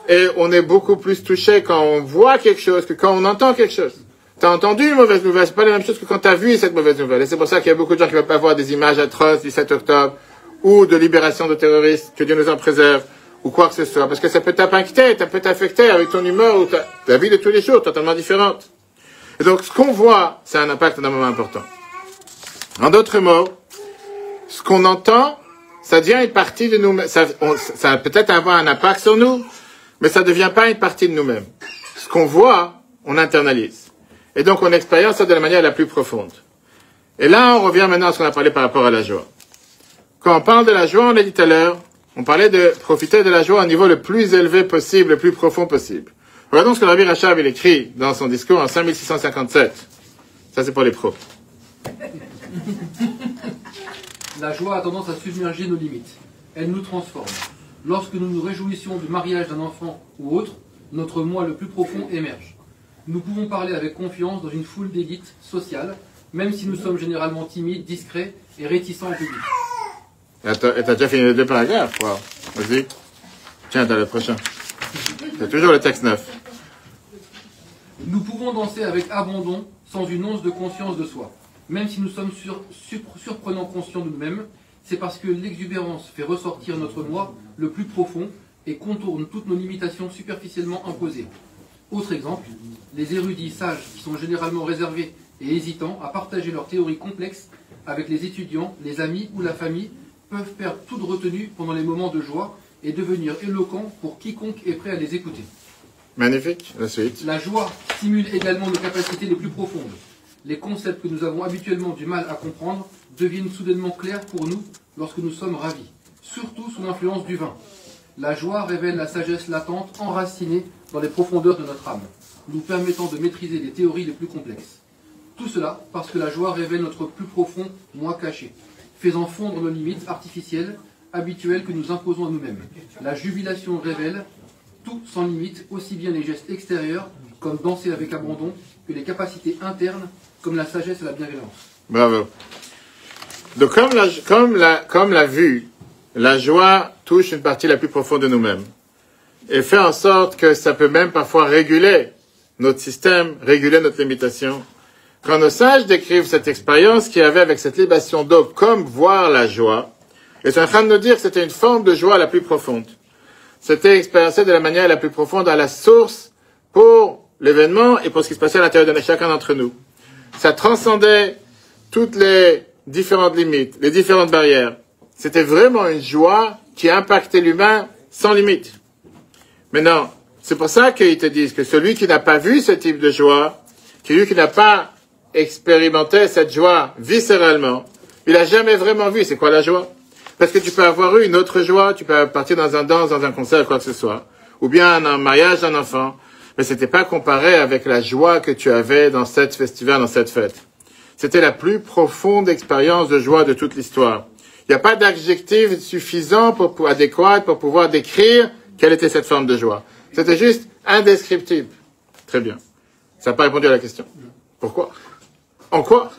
Et on est beaucoup plus touché quand on voit quelque chose que quand on entend quelque chose. T'as entendu une mauvaise nouvelle, c'est pas la même chose que quand t'as vu cette mauvaise nouvelle. Et c'est pour ça qu'il y a beaucoup de gens qui ne veulent pas voir des images atroces du 7 octobre, ou de libération de terroristes, que Dieu nous en préserve, ou quoi que ce soit. Parce que ça peut t'impacter, ça peut t'affecter avec ton humeur ou ta vie de tous les jours, totalement différente. Et donc, ce qu'on voit, c'est un impact énormément important. En d'autres mots, ce qu'on entend, ça devient une partie de nous-mêmes. Ça va peut-être avoir un impact sur nous, mais ça ne devient pas une partie de nous-mêmes. Ce qu'on voit, on internalise. Et donc, on expérience ça de la manière la plus profonde. Et là, on revient maintenant à ce qu'on a parlé par rapport à la joie. Quand on parle de la joie, on l'a dit tout à l'heure, on parlait de profiter de la joie au niveau le plus élevé possible, le plus profond possible. Regardons ce que Rabbi Rachab il écrit dans son discours en 5657. Ça, c'est pour les pros.
La joie a tendance à submerger nos limites. Elle nous transforme. Lorsque nous nous réjouissons du mariage d'un enfant ou autre, notre moi le plus profond émerge. Nous pouvons parler avec confiance dans une foule d'élites sociales, même si nous sommes généralement timides, discrets et réticents au public.
Et t'as déjà fini les deux paragraphes? Wow. Vas-y. Tiens, t'as le prochain. C'est toujours le texte 9.
Nous pouvons danser avec abandon, sans une once de conscience de soi. Même si nous sommes surprenant conscients de nous-mêmes, c'est parce que l'exubérance fait ressortir notre moi le plus profond et contourne toutes nos limitations superficiellement imposées. Autre exemple, les érudits sages qui sont généralement réservés et hésitants à partager leurs théories complexes avec les étudiants, les amis ou la famille peuvent perdre toute retenue pendant les moments de joie et devenir éloquents pour quiconque est prêt à les écouter.
Magnifique, la suite.
La joie stimule également nos capacités les plus profondes. Les concepts que nous avons habituellement du mal à comprendre deviennent soudainement clairs pour nous lorsque nous sommes ravis, surtout sous l'influence du vin. La joie révèle la sagesse latente enracinée dans les profondeurs de notre âme, nous permettant de maîtriser les théories les plus complexes. Tout cela parce que la joie révèle notre plus profond moi caché, faisant fondre nos limites artificielles, habituelles que nous imposons à nous-mêmes. La jubilation révèle tout sans limite, aussi bien les gestes extérieurs, comme danser avec abandon, que les capacités internes, comme la sagesse et la bienveillance.
Bravo. Donc, comme l'a vue, la joie touche une partie la plus profonde de nous-mêmes. Et fait en sorte que ça peut même parfois réguler notre système, réguler notre limitation. Quand nos sages décrivent cette expérience qu'il y avait avec cette libation d'eau comme voir la joie, ils sont en train de nous dire que c'était une forme de joie la plus profonde. C'était expériencé de la manière la plus profonde à la source pour l'événement et pour ce qui se passait à l'intérieur de chacun d'entre nous. Ça transcendait toutes les différentes limites, les différentes barrières. C'était vraiment une joie qui impactait l'humain sans limite. Maintenant, c'est pour ça qu'ils te disent que celui qui n'a pas vu ce type de joie, celui qui n'a pas expérimenté cette joie viscéralement, il n'a jamais vraiment vu c'est quoi la joie. Parce que tu peux avoir eu une autre joie, tu peux partir dans un danse, dans un concert, quoi que ce soit, ou bien un mariage d'un enfant, mais c'était pas comparé avec la joie que tu avais dans cette festival, dans cette fête. C'était la plus profonde expérience de joie de toute l'histoire. Il n'y a pas d'adjectif suffisant adéquat pour pouvoir décrire quelle était cette forme de joie. C'était juste indescriptible. Très bien. Ça n'a pas répondu à la question. Pourquoi? En quoi?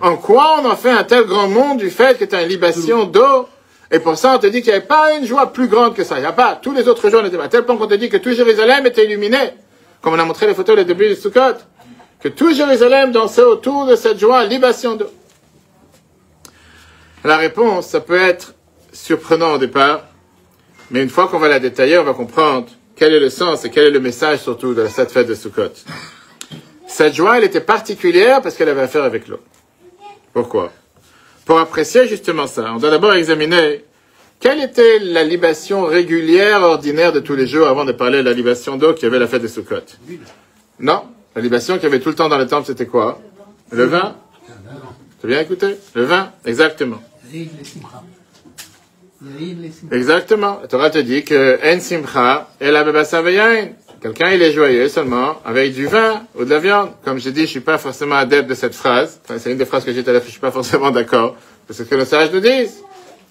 En quoi on en fait un tel grand monde du fait que tu as une libation d'eau, et pour ça on te dit qu'il n'y avait pas une joie plus grande que ça. Il n'y a pas. Tous les autres jours n'étaient pas. À tel point qu'on te dit que tout Jérusalem était illuminé. Comme on a montré les photos au début du Sukkot. Que tout Jérusalem dansait autour de cette joie, libation d'eau. La réponse, ça peut être surprenant au départ, mais une fois qu'on va la détailler, on va comprendre quel est le sens et quel est le message surtout de cette fête de Sukkot. Cette joie, elle était particulière parce qu'elle avait affaire avec l'eau. Pourquoi? Pour apprécier justement ça, on doit d'abord examiner quelle était la libation régulière, ordinaire de tous les jours avant de parler de la libation d'eau qui avait la fête de Sukkot. Non, la libation qu'il y avait tout le temps dans le temple, c'était quoi? Le vin. Tu as bien écouté? Le vin, exactement. Exactement. La Torah te dit que En Simcha et la Bebasa Veyain. Quelqu'un, il est joyeux seulement avec du vin ou de la viande. Comme je dis, je suis pas forcément adepte de cette phrase. Enfin, c'est une des phrases que j'ai dit à la fin, je suis pas forcément d'accord. Parce que les sages nous disent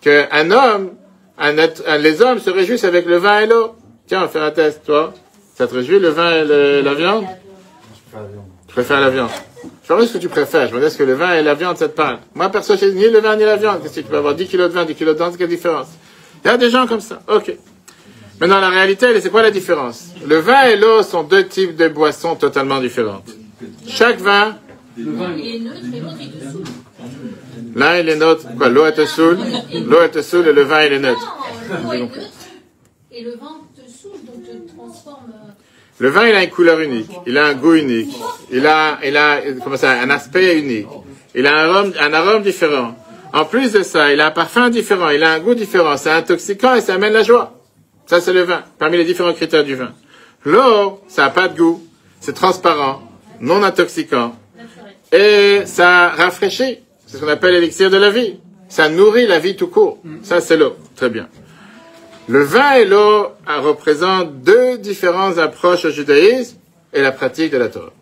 qu'un homme, les hommes se réjouissent avec le vin et l'eau. Tiens, on va faire un test, toi. Ça te réjouit, le vin et la viande? Tu préfère la viande. Je me demande ce que tu préfères. Je me dis est-ce que le vin et la viande, ça te parle. Moi, perso, j'ai ni le vin ni la viande. Qu'est-ce que tu peux avoir 10 kilos de vin, 10 kilos de viande, quelle différence? Il y a des gens comme ça. Ok. Maintenant, la réalité, c'est quoi la différence? Le vin et l'eau sont deux types de boissons totalement différentes. Chaque vin...
Il est neutre et l'autre il te saoule.
L'un, il est neutre. Quoi, l'eau, elle te saoule? L'eau, elle te saoule et le vin, il est neutre.
Non, l'eau est neutre et le vin te saoule, donc te transforme...
Le vin, il a une couleur unique. Il a un goût unique. Il a, comment ça, un aspect unique. Il a un arôme différent. En plus de ça, il a un parfum différent. Il a un goût différent. C'est intoxicant et ça amène la joie. Ça, c'est le vin. Parmi les différents critères du vin. L'eau, ça n'a pas de goût. C'est transparent. Non intoxicant. Et ça rafraîchit. C'est ce qu'on appelle l'élixir de la vie. Ça nourrit la vie tout court. Ça, c'est l'eau. Très bien. Le vin et l'eau représentent deux différentes approches au judaïsme et la pratique de la Torah.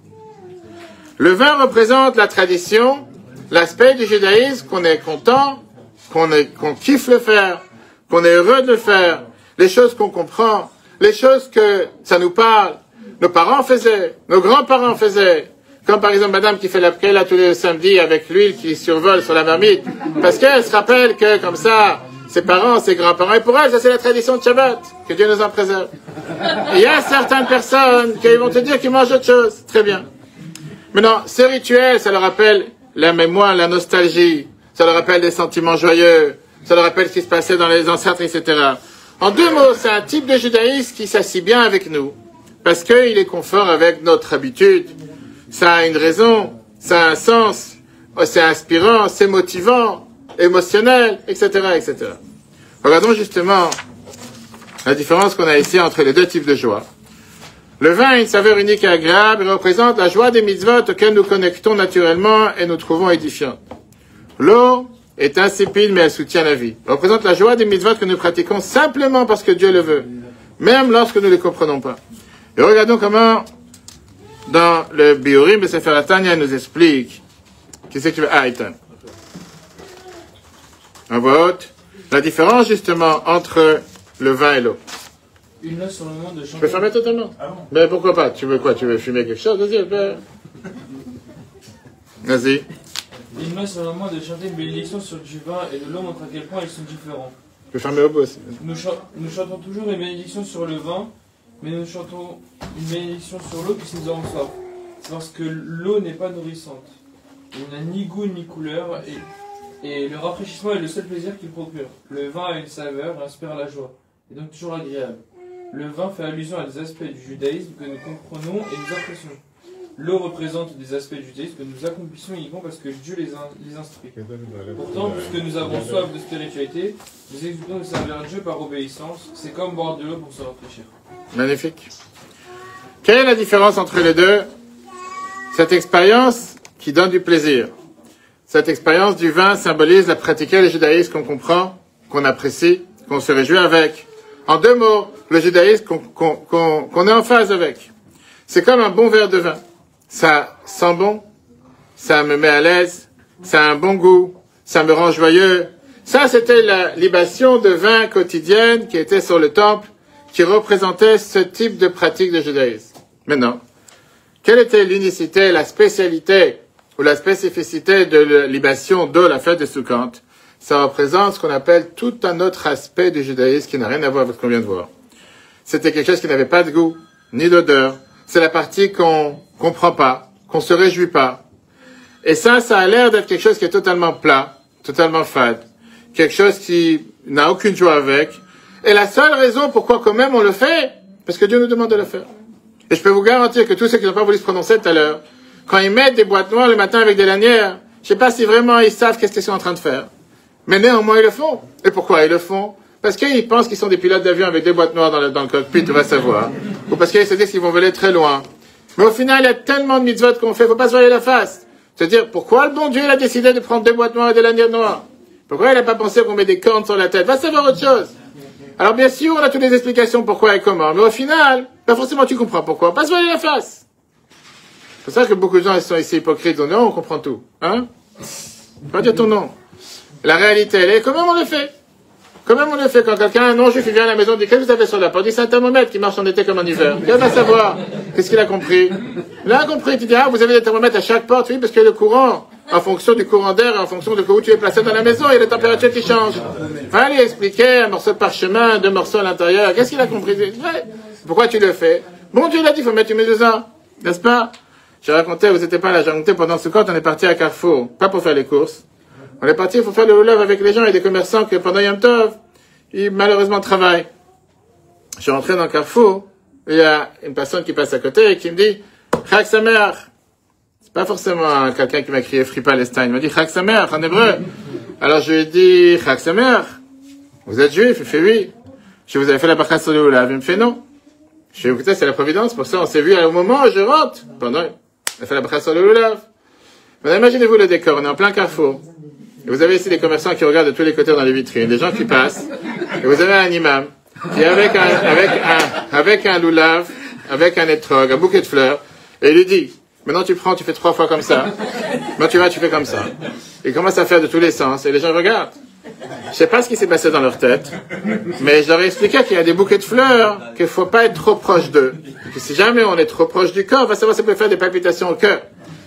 Le vin représente la tradition, l'aspect du judaïsme qu'on est content, qu'on kiffe le faire, qu'on est heureux de le faire, les choses qu'on comprend, les choses que ça nous parle. Nos parents faisaient, nos grands-parents faisaient. Comme par exemple madame qui fait la prière tous les samedis avec l'huile qui survole sur la marmite. Parce qu'elle se rappelle que comme ça, ses parents, ses grands-parents, et pour elle, ça c'est la tradition de Shabbat. Que Dieu nous en préserve. Et il y a certaines personnes qui vont te dire qu'ils mangent autre chose. Très bien. Maintenant, ce rituel, ça leur rappelle la mémoire, la nostalgie. Ça leur rappelle des sentiments joyeux. Ça leur rappelle ce qui se passait dans les ancêtres, etc. En deux mots, c'est un type de judaïsme qui s'assit bien avec nous. Parce qu'il est conforme avec notre habitude. Ça a une raison, ça a un sens, c'est inspirant, c'est motivant, émotionnel, etc., etc. Regardons justement la différence qu'on a ici entre les deux types de joie. Le vin a une saveur unique et agréable et représente la joie des mitzvot auxquelles nous connectons naturellement et nous trouvons édifiantes. L'eau est insipide mais elle soutient la vie. Elle représente la joie des mitzvot que nous pratiquons simplement parce que Dieu le veut, même lorsque nous ne les comprenons pas. Et regardons comment dans le Biorim de Sefer Tanya, il nous explique. Qu'est-ce que tu veux? Ah, Ethan. En voix haute. La différence, justement, entre le vin et l'eau.
Une note sur le moment de chanter.
Je peux fermer totalement? Mais pourquoi pas? Tu veux quoi? Tu veux fumer quelque chose? Vas-y, Vas-y.
Une note sur le moment de chanter une bénédiction sur du vin et de l'eau montre à quel point ils sont différents.
Je peux fermer au bout aussi.
Nous chantons toujours une bénédiction sur le vin, mais nous chantons une bénédiction sur l'eau qui nous en soif. C'est parce que l'eau n'est pas nourrissante. Il n'a ni goût ni couleur, et le rafraîchissement est le seul plaisir qu'il procure. Le vin a une saveur et inspire la joie, et donc toujours agréable. Le vin fait allusion à des aspects du judaïsme que nous comprenons et nous apprécions. L'eau représente des aspects du judaïsme que nous accomplissons uniquement parce que Dieu les instruit. Pourtant, puisque nous avons soif de spiritualité, nous exécutons de servir Dieu par obéissance. C'est comme boire de l'eau pour se rafraîchir.
Magnifique. Quelle est la différence entre les deux? Cette expérience qui donne du plaisir. Cette expérience du vin symbolise la pratique du judaïsme qu'on comprend, qu'on apprécie, qu'on se réjouit avec. En deux mots, le judaïsme qu'on est en phase avec. C'est comme un bon verre de vin. Ça sent bon, ça me met à l'aise, ça a un bon goût, ça me rend joyeux. Ça, c'était la libation de vin quotidienne qui était sur le temple, qui représentait ce type de pratique de judaïsme. Maintenant, quelle était l'unicité, la spécialité ou la spécificité de la libation d'eau, la fête de Sukkot? Ça représente ce qu'on appelle tout un autre aspect du judaïsme qui n'a rien à voir avec ce qu'on vient de voir. C'était quelque chose qui n'avait pas de goût, ni d'odeur. C'est la partie qu'on comprend pas, qu'on se réjouit pas. Et ça a l'air d'être quelque chose qui est totalement plat, totalement fade. Quelque chose qui n'a aucune joie avec. Et la seule raison pourquoi quand même on le fait, parce que Dieu nous demande de le faire. Et je peux vous garantir que tous ceux qui n'ont pas voulu se prononcer tout à l'heure, quand ils mettent des boîtes noires le matin avec des lanières, je sais pas si vraiment ils savent qu'est-ce qu'ils sont en train de faire. Mais néanmoins ils le font. Et pourquoi ils le font? Parce qu'ils pensent qu'ils sont des pilotes d'avion avec des boîtes noires dans le cockpit, on va savoir. Ou parce qu'ils se disent qu'ils vont voler très loin. Mais au final, il y a tellement de mitzvot qu'on fait, faut pas se voiler la face. C'est-à-dire, pourquoi le bon Dieu il a décidé de prendre 2 boîtes noires et des lanières noires? Pourquoi il n'a pas pensé qu'on met des cornes sur la tête? Va savoir autre chose. Alors bien sûr, on a toutes les explications pourquoi et comment. Mais au final, pas forcément tu comprends pourquoi. Pas se voiler la face. C'est pour ça que beaucoup de gens ils sont ici hypocrites. Ils disent non, on comprend tout. Hein? Pas dire ton nom. La réalité, elle est, comment on le fait? Comment on le fait quand quelqu'un, un non-juif, il vient à la maison, dit, qu'est-ce que vous avez sur la porte? Il dit, c'est un thermomètre qui marche en été comme en hiver. Qu'est-ce va savoir? Qu'est-ce qu'il a compris? Il a compris, tu dis, ah, vous avez des thermomètres à chaque porte, oui, parce que le courant, en fonction du courant d'air, en fonction de où tu es placé dans la maison, il y a des températures qui changent. Allez, expliquer un morceau de parchemin, 2 morceaux à l'intérieur, qu'est-ce qu'il a compris? Ouais. Pourquoi tu le fais? Bon Dieu l'a dit, il faut mettre une mesure, n'est-ce pas? J'ai raconté, vous n'étiez pas là, j'ai raconté pendant ce compte, on est parti à Carrefour, pas pour faire les courses. On est parti, il faut faire le love avec les gens, il y a des commerçants qui, pendant Yom Tov, ils malheureusement travaillent. Je suis rentré dans Carrefour, il y a une personne qui passe à côté et qui me dit, Chag Sameach. C'est pas forcément quelqu'un qui m'a crié Free Palestine, il m'a dit Chag Sameach en hébreu. Alors je lui ai dit, Chag Sameach, vous êtes juif? Il fait oui. Je dis, vous avez fait la bracha sur le lulav? Il me fait non. Je lui ai dit, écoutez, c'est la providence, pour ça on s'est vu au moment où je rentre. Pendant, on a fait la bracha sur le lulav. Maintenant, imaginez-vous le décor, on est en plein Carrefour. Et vous avez ici des commerçants qui regardent de tous les côtés dans les vitrines, des gens qui passent, et vous avez un imam, qui est avec un loulav, avec un étrog, un bouquet de fleurs, et il lui dit, maintenant tu prends, tu fais 3 fois comme ça, maintenant tu vas, tu fais comme ça. Il commence à faire de tous les sens, et les gens regardent. Je sais pas ce qui s'est passé dans leur tête, mais je leur ai expliqué qu'il y a des bouquets de fleurs, qu'il faut pas être trop proche d'eux. Que si jamais on est trop proche du corps, on va savoir si ça peut faire des palpitations au cœur.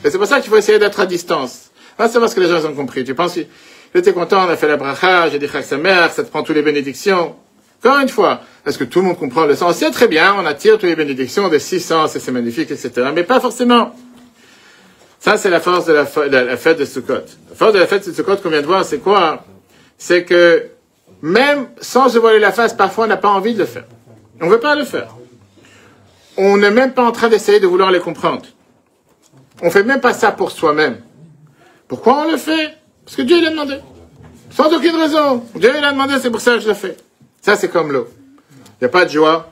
Et c'est pour ça qu'il faut essayer d'être à distance. On va savoir ce que les gens ont compris. Tu penses, j'étais content, on a fait la bracha, j'ai dit Chag Sameach, ça te prend toutes les bénédictions. Encore une fois, est-ce que tout le monde comprend le sens? C'est très bien, on attire toutes les bénédictions des 6 sens, et c'est magnifique, etc. Mais pas forcément. Ça, c'est la force de la fête de Sukkot. La force de la fête de Sukkot qu'on vient de voir, c'est quoi? C'est que, même sans se voiler la face, parfois on n'a pas envie de le faire. On ne veut pas le faire. On n'est même pas en train d'essayer de vouloir les comprendre. On fait même pas ça pour soi-même. Pourquoi on le fait? Parce que Dieu l'a demandé. Sans aucune raison. Dieu l'a demandé, c'est pour ça que je le fais. Ça, c'est comme l'eau. Il n'y a pas de joie.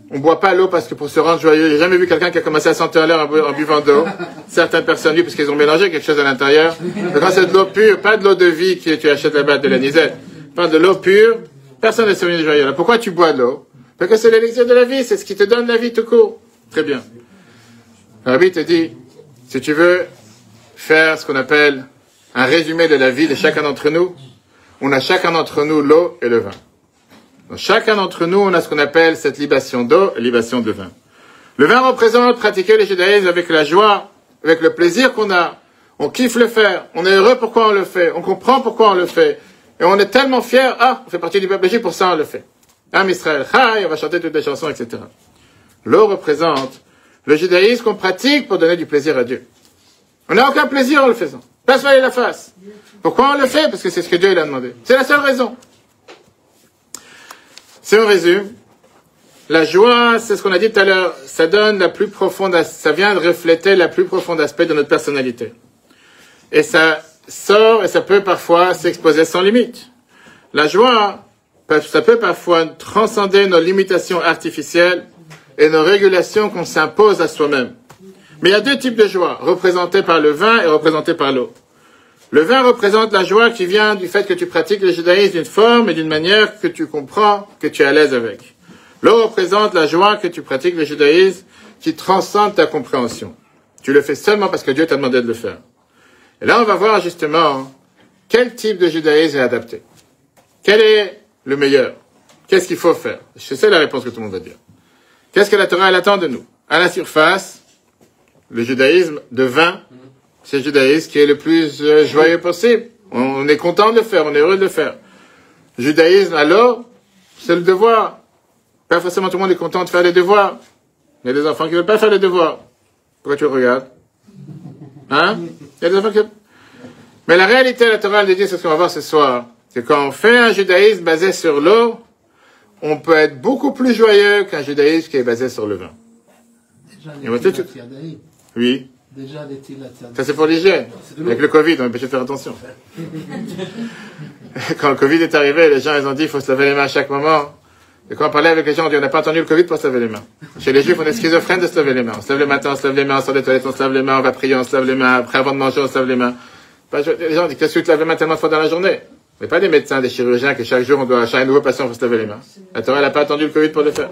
On ne boit pas l'eau parce que pour se rendre joyeux, j'ai jamais vu quelqu'un qui a commencé à sentir l'air en buvant d'eau. Certaines personnes, oui, parce qu'ils ont mélangé quelque chose à l'intérieur. Mais quand c'est de l'eau pure, pas de l'eau de vie que tu achètes là-bas de la Nisette, pas de l'eau pure, personne ne se souvient joyeux. Alors pourquoi tu bois de l'eau? Parce que c'est l'élixir de la vie, c'est ce qui te donne la vie tout court. Très bien. Rabbi te dit, si tu veux faire ce qu'on appelle un résumé de la vie de chacun d'entre nous, on a chacun d'entre nous l'eau et le vin. Dans chacun d'entre nous, on a ce qu'on appelle cette libation d'eau et libation de vin. Le vin représente pratiquer le judaïsme avec la joie, avec le plaisir qu'on a. On kiffe le faire. On est heureux pourquoi on le fait. On comprend pourquoi on le fait. Et on est tellement fiers. Ah, on fait partie du peuple juif, pour ça on le fait. Am Israël Chai, on va chanter toutes les chansons, etc. L'eau représente le judaïsme qu'on pratique pour donner du plaisir à Dieu. On n'a aucun plaisir en le faisant. Pas se voiler la face. Pourquoi on le fait? Parce que c'est ce que Dieu l'a demandé. C'est la seule raison. Si on résume, la joie, c'est ce qu'on a dit tout à l'heure, ça donne la plus profonde, ça vient de refléter la plus profonde aspect de notre personnalité. Et ça sort, et ça peut parfois s'exposer sans limite. La joie, ça peut parfois transcender nos limitations artificielles et nos régulations qu'on s'impose à soi-même. Mais il y a 2 types de joie, représentés par le vin et représentés par l'eau. Le vin représente la joie qui vient du fait que tu pratiques le judaïsme d'une forme et d'une manière que tu comprends, que tu es à l'aise avec. L'eau représente la joie que tu pratiques le judaïsme qui transcende ta compréhension. Tu le fais seulement parce que Dieu t'a demandé de le faire. Et là, on va voir justement quel type de judaïsme est adapté. Quel est le meilleur? Qu'est-ce qu'il faut faire? Je sais la réponse que tout le monde va dire. Qu'est-ce que la Torah elle attend de nous? À la surface, le judaïsme de vin, c'est le judaïsme qui est le plus joyeux possible. On est content de le faire, on est heureux de le faire. Le judaïsme, alors, c'est le devoir. Pas forcément tout le monde est content de faire les devoirs. Il y a des enfants qui ne veulent pas faire les devoirs. Pourquoi tu le regardes? Hein? Il y a des enfants qui... Mais la réalité, la Torah le dit, c'est ce qu'on va voir ce soir. C'est quand on fait un judaïsme basé sur l'eau, on peut être beaucoup plus joyeux qu'un judaïsme qui est basé sur le vin. Oui.
Déjà,
ça c'est pour l'hygiène. Avec le Covid, on est obligé de faire attention. Quand le Covid est arrivé, les gens ils ont dit il faut se laver les mains à chaque moment. Et quand on parlait avec les gens, on dit on n'a pas attendu le Covid pour se laver les mains. Chez les Juifs, on est schizophrène de se laver les mains. On se lave le matin, on se lave les mains, on sort des toilettes, on se lave les mains, on va prier, on se lave les mains. Après, avant de manger, on se lave les mains. Les gens disent qu'est-ce que tu te laves les mains tellement de fois dans la journée? Mais pas des médecins, des chirurgiens que chaque jour on doit, chaque nouveau patient, il faut se laver les mains. La Torah n'a pas attendu le Covid pour le faire.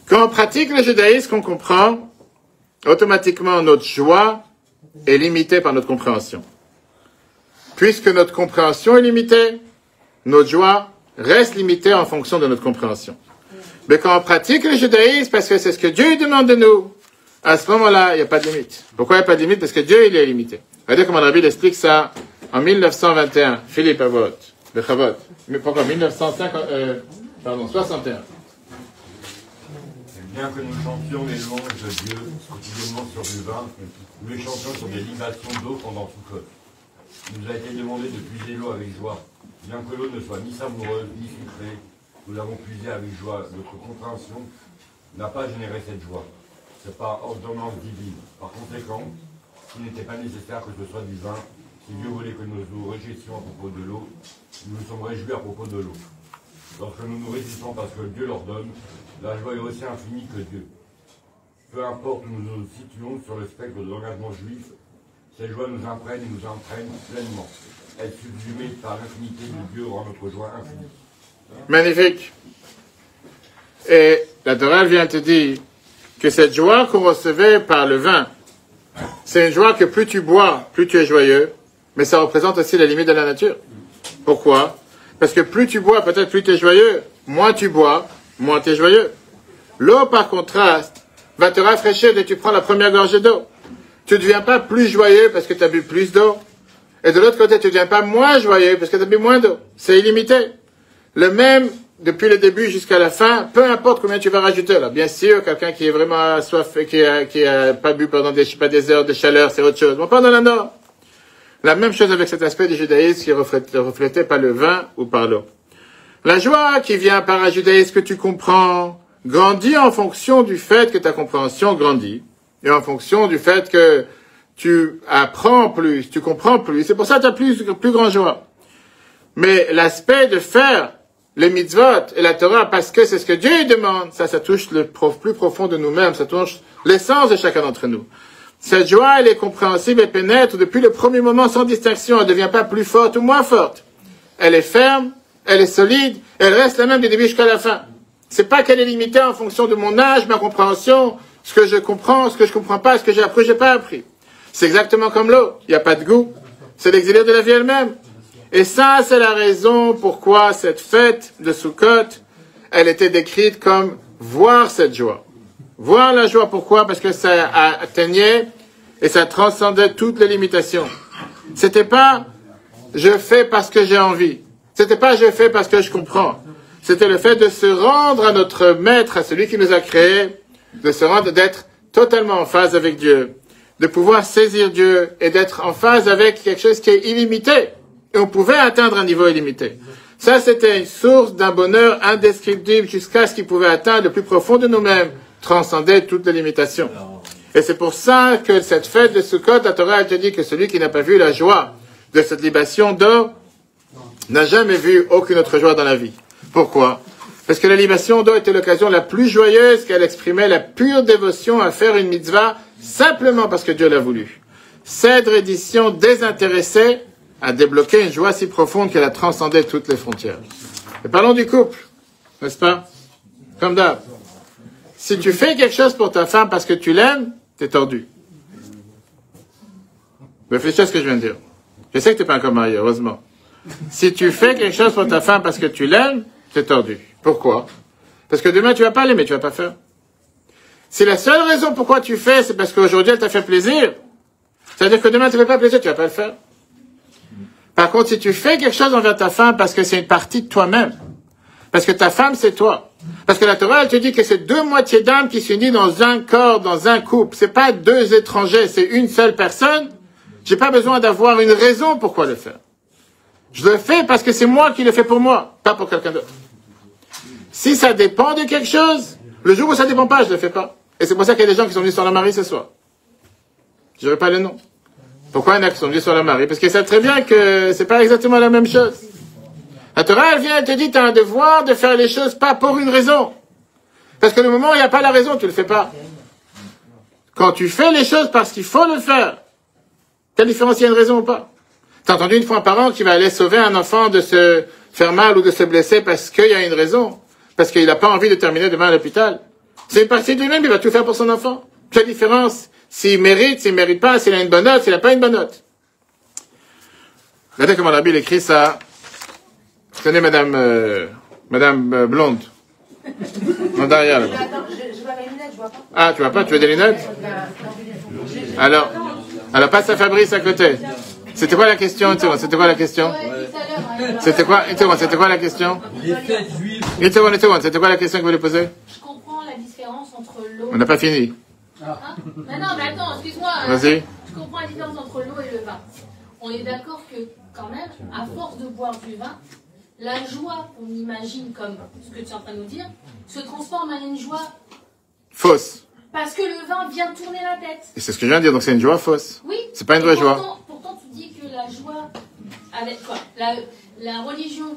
Quand on pratique le judaïsme, qu'on comprend, automatiquement notre joie est limitée par notre compréhension. Puisque notre compréhension est limitée, notre joie reste limitée en fonction de notre compréhension. Mais quand on pratique le judaïsme, parce que c'est ce que Dieu demande de nous, à ce moment-là, il n'y a pas de limite. Pourquoi il n'y a pas de limite? Parce que Dieu, il est limité. Regardez comment le Rabbi explique ça en 1921. Philippe Avot, le Chavot. Mais pourquoi 61.
Bien que nous chantions les louanges de Dieu quotidiennement sur du vin, nous les chantions sur des libations d'eau pendant Sukkot. Il nous a été demandé de puiser l'eau avec joie. Bien que l'eau ne soit ni savoureuse ni sucrée, nous l'avons puisée avec joie. Notre compréhension n'a pas généré cette joie. C'est par ordonnance divine. Par conséquent, s'il n'était pas nécessaire que ce soit du vin, si Dieu voulait que nous nous réjouissions à propos de l'eau, nous nous sommes réjouis à propos de l'eau. Lorsque nous nous réjouissons parce que Dieu l'ordonne, la joie est aussi infinie que Dieu. Peu importe où nous nous situons sur le spectre de l'engagement juif, cette joie nous imprègne et nous entraîne pleinement. Elle subsumée par l'infinité de Dieu rend notre joie infinie.
Magnifique. Et la Torah vient te dire que cette joie qu'on recevait par le vin, c'est une joie que plus tu bois, plus tu es joyeux, mais ça représente aussi la limite de la nature. Pourquoi? Parce que plus tu bois, peut-être plus tu es joyeux, moins tu bois, moins tu es joyeux. L'eau, par contraste, va te rafraîchir dès que tu prends la première gorgée d'eau. Tu ne deviens pas plus joyeux parce que tu as bu plus d'eau. Et de l'autre côté, tu ne deviens pas moins joyeux parce que tu as bu moins d'eau. C'est illimité. Le même, depuis le début jusqu'à la fin, peu importe combien tu vas rajouter. Alors, bien sûr, quelqu'un qui est vraiment soif et qui a pas bu pendant des heures de chaleur, c'est autre chose. Mais pas dans la norme. La même chose avec cet aspect du judaïsme qui est reflété par le vin ou par l'eau. La joie qui vient par un judaïsme que tu comprends grandit en fonction du fait que ta compréhension grandit et en fonction du fait que tu apprends plus, tu comprends plus. C'est pour ça que tu as plus grand joie. Mais l'aspect de faire les mitzvot et la Torah parce que c'est ce que Dieu demande, ça touche le plus profond de nous-mêmes, ça touche l'essence de chacun d'entre nous. Cette joie, elle est compréhensible et pénètre depuis le premier moment sans distinction. Elle ne devient pas plus forte ou moins forte. Elle est ferme, elle est solide, elle reste la même du début jusqu'à la fin. C'est pas qu'elle est limitée en fonction de mon âge, ma compréhension, ce que je comprends, ce que je comprends pas, ce que j'ai appris, j'ai pas appris. C'est exactement comme l'eau. Il n'y a pas de goût. C'est l'exilé de la vie elle-même. Et ça, c'est la raison pourquoi cette fête de Sukkot, elle était décrite comme voir cette joie. Voir la joie, pourquoi? Parce que ça atteignait et ça transcendait toutes les limitations. C'était pas je fais parce que j'ai envie. C'était pas je fais parce que je comprends. C'était le fait de se rendre à notre maître, à celui qui nous a créés, de se rendre, d'être totalement en phase avec Dieu, de pouvoir saisir Dieu et d'être en phase avec quelque chose qui est illimité. Et on pouvait atteindre un niveau illimité. Ça, c'était une source d'un bonheur indescriptible jusqu'à ce qu'il pouvait atteindre le plus profond de nous-mêmes, transcender toutes les limitations. Et c'est pour ça que cette fête de Sukkot, la Torah te dit que celui qui n'a pas vu la joie de cette libation d'eau n'a jamais vu aucune autre joie dans la vie. Pourquoi? Parce que la libation d'eau était l'occasion la plus joyeuse qu'elle exprimait la pure dévotion à faire une mitzvah simplement parce que Dieu l'a voulu. Cette reddition désintéressée a débloqué une joie si profonde qu'elle a transcendé toutes les frontières. Et parlons du couple, n'est-ce pas? Comme d'hab. Si tu fais quelque chose pour ta femme parce que tu l'aimes, t'es tordu. Réfléchis à ce que je viens de dire. Je sais que t'es pas encore marié, heureusement. Si tu fais quelque chose pour ta femme parce que tu l'aimes, t'es tordu. Pourquoi? Parce que demain tu vas pas l'aimer, tu vas pas faire. Si la seule raison pourquoi tu fais, c'est parce qu'aujourd'hui elle t'a fait plaisir, ça veut dire que demain tu ne fais pas plaisir, tu vas pas le faire. Par contre, si tu fais quelque chose envers ta femme parce que c'est une partie de toi-même, parce que ta femme c'est toi, parce que la Torah elle te dit que c'est deux moitiés d'âme qui s'unissent dans un corps, dans un couple, c'est pas deux étrangers, c'est une seule personne, j'ai pas besoin d'avoir une raison pourquoi le faire. Je le fais parce que c'est moi qui le fais pour moi, pas pour quelqu'un d'autre. Si ça dépend de quelque chose, le jour où ça dépend pas, je le fais pas. Et c'est pour ça qu'il y a des gens qui sont venus sur la Marie ce soir. Je dirai pas le nom. Pourquoi il y en a qui sont venus sur la Marie? Parce qu'ils savent très bien que c'est pas exactement la même chose. La Torah, elle vient, elle te dit, tu as un devoir de faire les choses pas pour une raison. Parce que le moment où il n'y a pas la raison, tu le fais pas. Quand tu fais les choses parce qu'il faut le faire, quelle différence il y a une raison ou pas? T'as entendu une fois un parent qui va aller sauver un enfant de se faire mal ou de se blesser parce qu'il y a une raison? Parce qu'il n'a pas envie de terminer demain à l'hôpital. C'est une partie de lui-même, il va tout faire pour son enfant. Quelle différence? S'il mérite, s'il mérite pas, s'il a une bonne note, s'il n'a pas une bonne note. Regardez comment la Bible écrit ça. Vous connaissez Madame Blonde. Non, derrière. Là.
Attends, je vois mes lunettes, je vois pas.
Ah, tu vois pas? Tu veux des lunettes? Alors, passe à Fabrice à côté. C'était quoi la question? C'était quoi la question? C'était quoi la question?
Les fêtes juives.
Une seconde. C'était quoi la question que vous voulez poser?
Je comprends la différence entre l'eau.
On n'a pas fini.
Hein? Mais non, mais attends, excuse-moi.
Vas-y.
Je comprends la différence entre l'eau et le vin. On est d'accord que, quand même, à force de boire du vin, la joie qu'on imagine comme ce que tu es en train de nous dire se transforme en une joie
Fausse.
parce que le vin vient tourner la tête.
Et c'est ce que je viens de dire, donc c'est une joie fausse.
Oui.
C'est pas une vraie joie.
Pourtant, tu dis que la joie, avec quoi la religion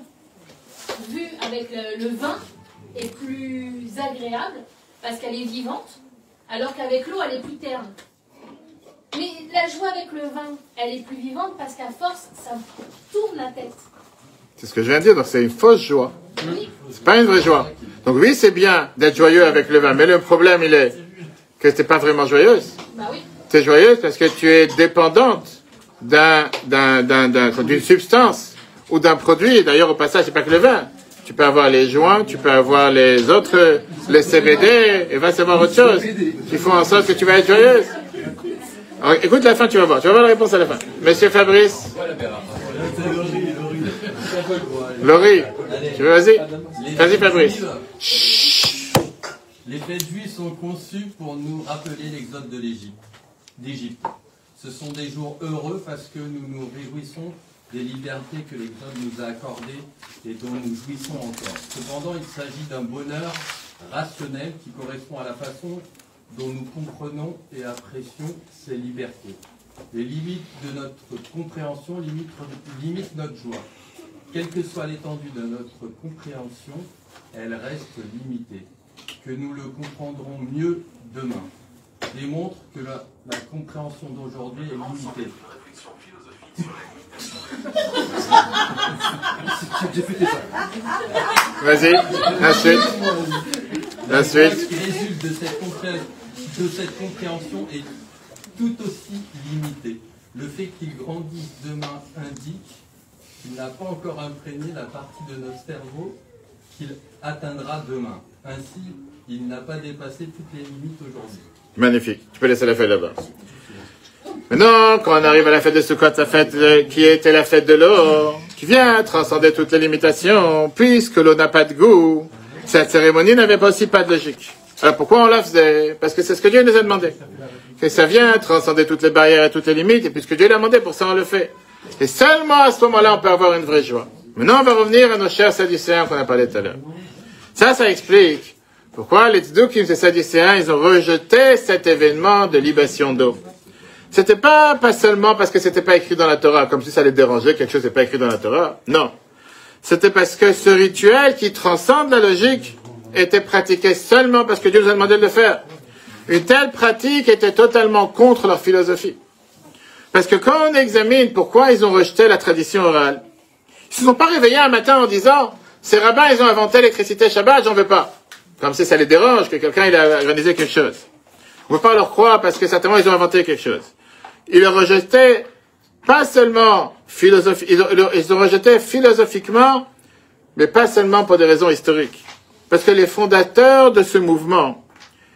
vue avec le vin est plus agréable parce qu'elle est vivante, alors qu'avec l'eau, elle est plus terne. Mais la joie avec le vin, elle est plus vivante parce qu'à force, ça tourne la tête.
C'est ce que je viens de dire, donc c'est une fausse joie.
Oui.
C'est pas une vraie joie. Donc oui, c'est bien d'être joyeux avec le vin, mais le problème, il est que t'es pas vraiment joyeuse.
Bah oui.
T'es joyeuse parce que tu es dépendante d'une substance ou d'un produit. D'ailleurs, au passage, c'est pas que le vin. Tu peux avoir les joints, tu peux avoir les autres, les CBD, et va savoir autre chose, qui font en sorte que tu vas être joyeuse. Alors, écoute la fin, tu vas voir. Tu vas voir la réponse à la fin. Monsieur Fabrice. Laurie. Tu veux, vas-y. Vas-y, Fabrice.
Les fêtes juives sont conçues pour nous rappeler l'exode d'Égypte. Ce sont des jours heureux parce que nous nous réjouissons des libertés que l'exode nous a accordées et dont nous jouissons encore. Cependant, il s'agit d'un bonheur rationnel qui correspond à la façon dont nous comprenons et apprécions ces libertés. Les limites de notre compréhension limitent notre joie. Quelle que soit l'étendue de notre compréhension, elle reste limitée. Que nous le comprendrons mieux demain démontre que la compréhension d'aujourd'hui est limitée.
Vas-y, la suite.
Ce qui résulte de cette compréhension est tout aussi limité. Le fait qu'il grandisse demain indique qu'il n'a pas encore imprégné la partie de notre cerveau qu'il atteindra demain. Ainsi, il n'a pas dépassé toutes les limites aujourd'hui.
Magnifique. Tu peux laisser la fête là-bas. Maintenant, quand on arrive à la fête de Sukkot, la fête qui était la fête de l'eau, qui vient transcender toutes les limitations, puisque l'eau n'a pas de goût, cette cérémonie n'avait pas aussi pas de logique. Alors pourquoi on la faisait? Parce que c'est ce que Dieu nous a demandé. Que ça vient transcender toutes les barrières et toutes les limites, et puisque Dieu l'a demandé, pour ça on le fait. Et seulement à ce moment-là, on peut avoir une vraie joie. Maintenant, on va revenir à nos chers Sadducéens qu'on a parlé tout à l'heure. Ça explique pourquoi les Tzdukim, ces Sadducéens, ils ont rejeté cet événement de libation d'eau. C'était pas seulement parce que c'était pas écrit dans la Torah, comme si ça les dérangeait, quelque chose n'est pas écrit dans la Torah. Non. C'était parce que ce rituel qui transcende la logique était pratiqué seulement parce que Dieu nous a demandé de le faire. Une telle pratique était totalement contre leur philosophie. Parce que quand on examine pourquoi ils ont rejeté la tradition orale, ils se sont pas réveillés un matin en disant, ces rabbins, ils ont inventé l'électricité Shabbat, j'en veux pas. Comme si ça les dérange que quelqu'un, il a organisé quelque chose. On ne peut pas leur croire parce que certainement ils ont inventé quelque chose. Ils le rejetaient pas seulement ils ont rejeté philosophiquement, mais pas seulement pour des raisons historiques. Parce que les fondateurs de ce mouvement,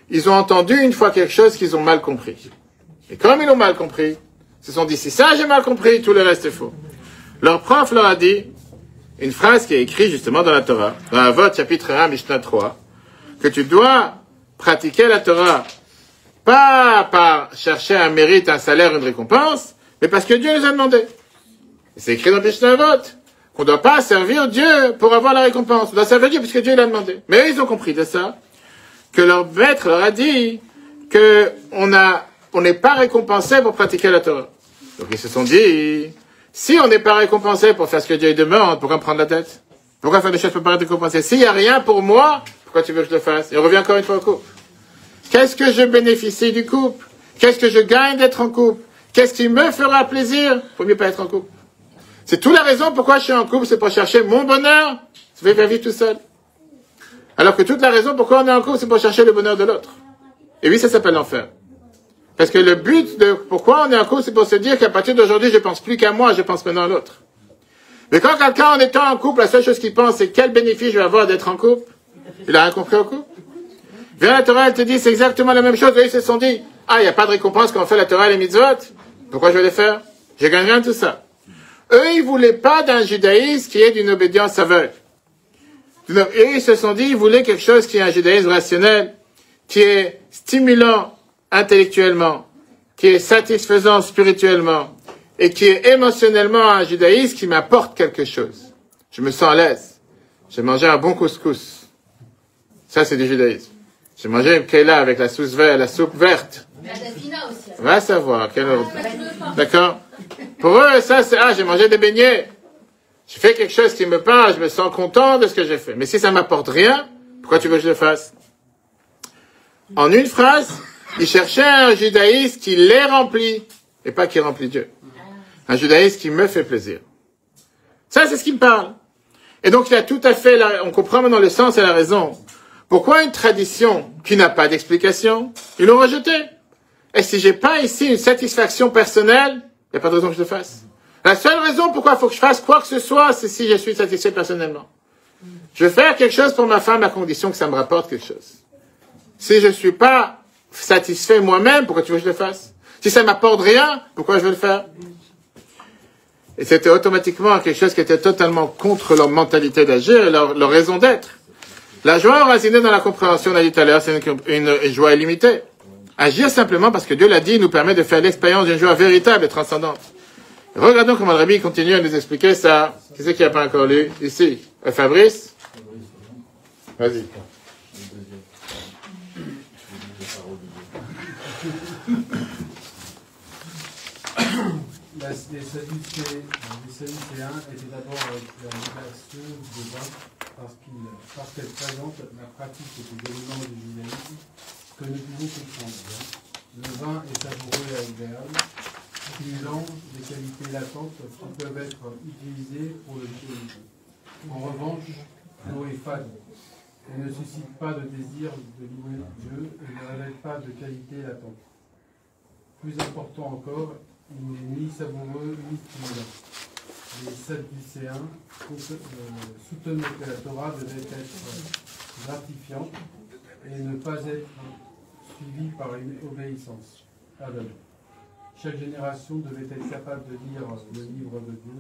ils ont entendu une fois quelque chose qu'ils ont mal compris. Et comme ils l'ont mal compris, ils se sont dit, si ça j'ai mal compris, tout le reste est faux. Leur prof leur a dit une phrase qui est écrite justement dans la Torah, dans Avot, chapitre 1, Mishnah 3, que tu dois pratiquer la Torah pas par chercher un mérite, un salaire, une récompense, mais parce que Dieu nous a demandé. Et c'est écrit dans Mishnah Avot qu'on ne doit pas servir Dieu pour avoir la récompense. On doit servir Dieu puisque Dieu l'a demandé. Mais eux, ils ont compris de ça que leur maître leur a dit que on n'est pas récompensé pour pratiquer la Torah. Donc ils se sont dit, si on n'est pas récompensé pour faire ce que Dieu demande, pourquoi me prendre la tête? Pourquoi faire des choses pour pas être récompensé? S'il n'y a rien pour moi, pourquoi tu veux que je le fasse? Et on revient encore une fois au couple. Qu'est-ce que je bénéficie du couple? Qu'est-ce que je gagne d'être en couple? Qu'est-ce qui me fera plaisir? Faut mieux pas être en couple. C'est toute la raison pourquoi je suis en couple, c'est pour chercher mon bonheur. Je vais vivre tout seul. Alors que toute la raison pourquoi on est en couple, c'est pour chercher le bonheur de l'autre. Et oui, ça s'appelle l'enfer. Parce que le but de pourquoi on est en couple, c'est pour se dire qu'à partir d'aujourd'hui, je pense plus qu'à moi, je pense maintenant à l'autre. Mais quand quelqu'un, en étant en couple, la seule chose qu'il pense, c'est quel bénéfice je vais avoir d'être en couple. Il a rien compris au couple. Viens la Torah, elle te dit, c'est exactement la même chose. Eux, ils se sont dit, ah, il n'y a pas de récompense quand on fait la Torah et les mitzvot. Pourquoi je vais les faire? Je gagne rien de tout ça. Eux, ils voulaient pas d'un judaïsme qui est d'une obédience aveugle. Et ils se sont dit, ils voulaient quelque chose qui est un judaïsme rationnel, qui est stimulant intellectuellement, qui est satisfaisant spirituellement, et qui est émotionnellement un judaïsme qui m'apporte quelque chose. Je me sens à l'aise. J'ai mangé un bon couscous. Ça, c'est du judaïsme. J'ai mangé une kéla avec la soupe verte. Va savoir. D'accord? Pour eux, ça, c'est, j'ai mangé des beignets. J'ai fait quelque chose qui me parle, je me sens content de ce que j'ai fait. Mais si ça m'apporte rien, pourquoi tu veux que je le fasse? En une phrase, ils cherchaient un judaïsme qui les remplit, et pas qui remplit Dieu. Un judaïsme qui me fait plaisir. Ça, c'est ce qui me parle. Et donc, il y a tout à fait, on comprend maintenant le sens et la raison. Pourquoi une tradition qui n'a pas d'explication, ils l'ont rejetée? Et si j'ai pas ici une satisfaction personnelle, il n'y a pas de raison que je le fasse. La seule raison pourquoi il faut que je fasse quoi que ce soit, c'est si je suis satisfait personnellement. Je vais faire quelque chose pour ma femme à condition que ça me rapporte quelque chose. Si je ne suis pas satisfait moi-même, pourquoi tu veux que je le fasse? Si ça ne m'apporte rien, pourquoi je veux le faire? Et c'était automatiquement quelque chose qui était totalement contre leur mentalité d'agir et leur raison d'être. La joie enracinée dans la compréhension, on a dit tout à l'heure, c'est une joie illimitée. Agir simplement parce que Dieu l'a dit, nous permet de faire l'expérience d'une joie véritable et transcendante. Regardons comment le Rabbi continue à nous expliquer ça. Qui c'est qui n'a pas encore lu? Ici. Fabrice? Vas-y.
Les Sadducéens étaient d'abord la négation de vin parce qu'elle présente la pratique des éléments du judaïsme que nous pouvons comprendre. Le vin est savoureux et agréable, stimulant des qualités latentes qui peuvent être utilisées pour le judaïsme. En revanche, l'eau est fade. Elle ne suscite pas de désir de louer Dieu et ne révèle pas de qualité latente. Plus important encore, il n'est ni savoureux ni stimulant. Les Sadducéens soutenaient que la Torah devait être gratifiante et ne pas être suivie par une obéissance aveugle. Chaque génération devait être capable de lire le livre de Dieu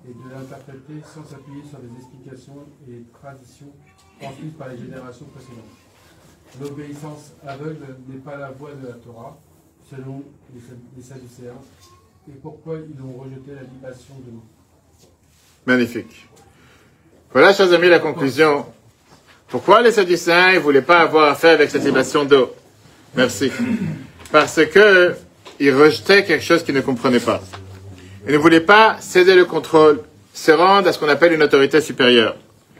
et de l'interpréter sans s'appuyer sur des explications et traditions transmises par les générations précédentes. L'obéissance aveugle n'est pas la voie de la Torah, selon les Sadducéens, et pourquoi ils ont rejeté la libation de l'eau.
Magnifique. Voilà, chers amis, la conclusion. Pourquoi les Sadducéens ne voulaient pas avoir affaire avec cette libation d'eau? Merci. Parce que ils rejetaient quelque chose qu'ils ne comprenaient pas. Ils ne voulaient pas céder le contrôle, se rendre à ce qu'on appelle une autorité supérieure.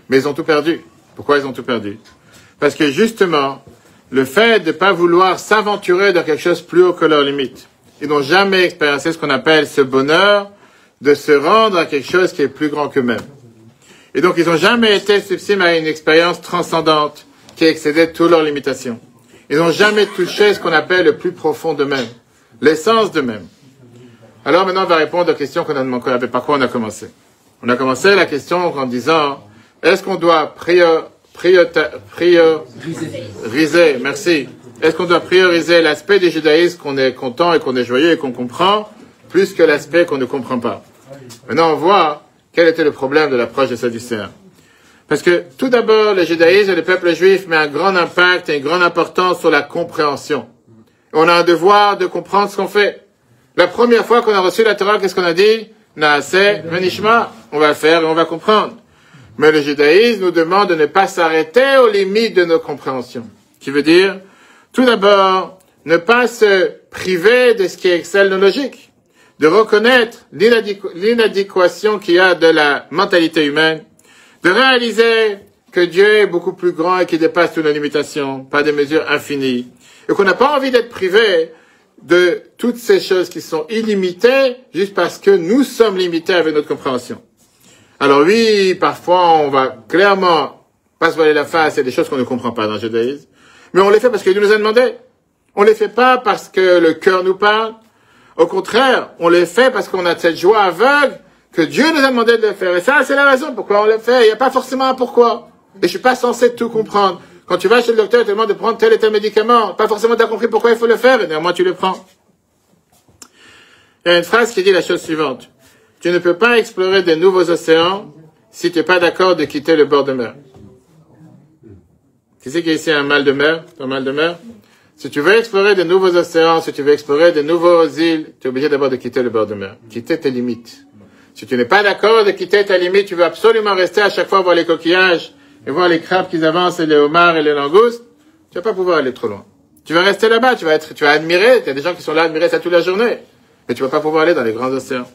Mais ils ont tout perdu. Pourquoi ils ont tout perdu? Parce que justement, le fait de ne pas vouloir s'aventurer dans quelque chose plus haut que leurs limites, ils n'ont jamais expérimenté ce qu'on appelle ce bonheur de se rendre à quelque chose qui est plus grand qu'eux-mêmes. Et donc, ils n'ont jamais été subsimes à une expérience transcendante qui excédait toutes leurs limitations. Ils n'ont jamais touché ce qu'on appelle le plus profond d'eux-mêmes, l'essence d'eux-mêmes. Alors maintenant, on va répondre aux questions qu'on a demandées. Par quoi on a commencé? On a commencé la question en disant, est-ce qu'on doit prioriser, merci. Est-ce qu'on doit prioriser l'aspect du judaïsme qu'on est content et qu'on est joyeux et qu'on comprend, plus que l'aspect qu'on ne comprend pas? Maintenant, on voit quel était le problème de l'approche des Sadducéens. Parce que, tout d'abord, le judaïsme et le peuple juif met un grand impact et une grande importance sur la compréhension. On a un devoir de comprendre ce qu'on fait. La première fois qu'on a reçu la Torah, qu'est-ce qu'on a dit? Naaseh v'nishma. On va faire et on va comprendre. Mais le judaïsme nous demande de ne pas s'arrêter aux limites de nos compréhensions. Qui veut dire, tout d'abord, ne pas se priver de ce qui excelle nos logiques. De reconnaître l'inadéquation qu'il y a de la mentalité humaine. De réaliser que Dieu est beaucoup plus grand et qu'il dépasse toutes nos limitations, pas des mesures infinies. Et qu'on n'a pas envie d'être privé de toutes ces choses qui sont illimitées juste parce que nous sommes limités avec notre compréhension. Alors oui, parfois on va clairement pas se voiler la face, il y a des choses qu'on ne comprend pas dans le judaïsme, mais on les fait parce que Dieu nous a demandé. On les fait pas parce que le cœur nous parle. Au contraire, on les fait parce qu'on a cette joie aveugle que Dieu nous a demandé de le faire. Et ça, c'est la raison pourquoi on le fait. Il n'y a pas forcément un pourquoi. Et je suis pas censé tout comprendre. Quand tu vas chez le docteur, il te demande de prendre tel et tel médicament. Pas forcément tu as compris pourquoi il faut le faire, et néanmoins tu le prends. Il y a une phrase qui dit la chose suivante. Tu ne peux pas explorer des nouveaux océans si tu n'es pas d'accord de quitter le bord de mer. Qui c'est qu'il y a ici un mal de mer? Un mal de mer? Si tu veux explorer des nouveaux océans, si tu veux explorer des nouvelles îles, tu es obligé d'abord de quitter le bord de mer. Quitter tes limites. Si tu n'es pas d'accord de quitter ta limite, tu veux absolument rester à chaque fois voir les coquillages et voir les crabes qui avancent et les homards et les langoustes, tu vas pas pouvoir aller trop loin. Tu vas rester là-bas, tu vas admirer, il y a des gens qui sont là à admirer ça toute la journée, mais tu vas pas pouvoir aller dans les grands océans.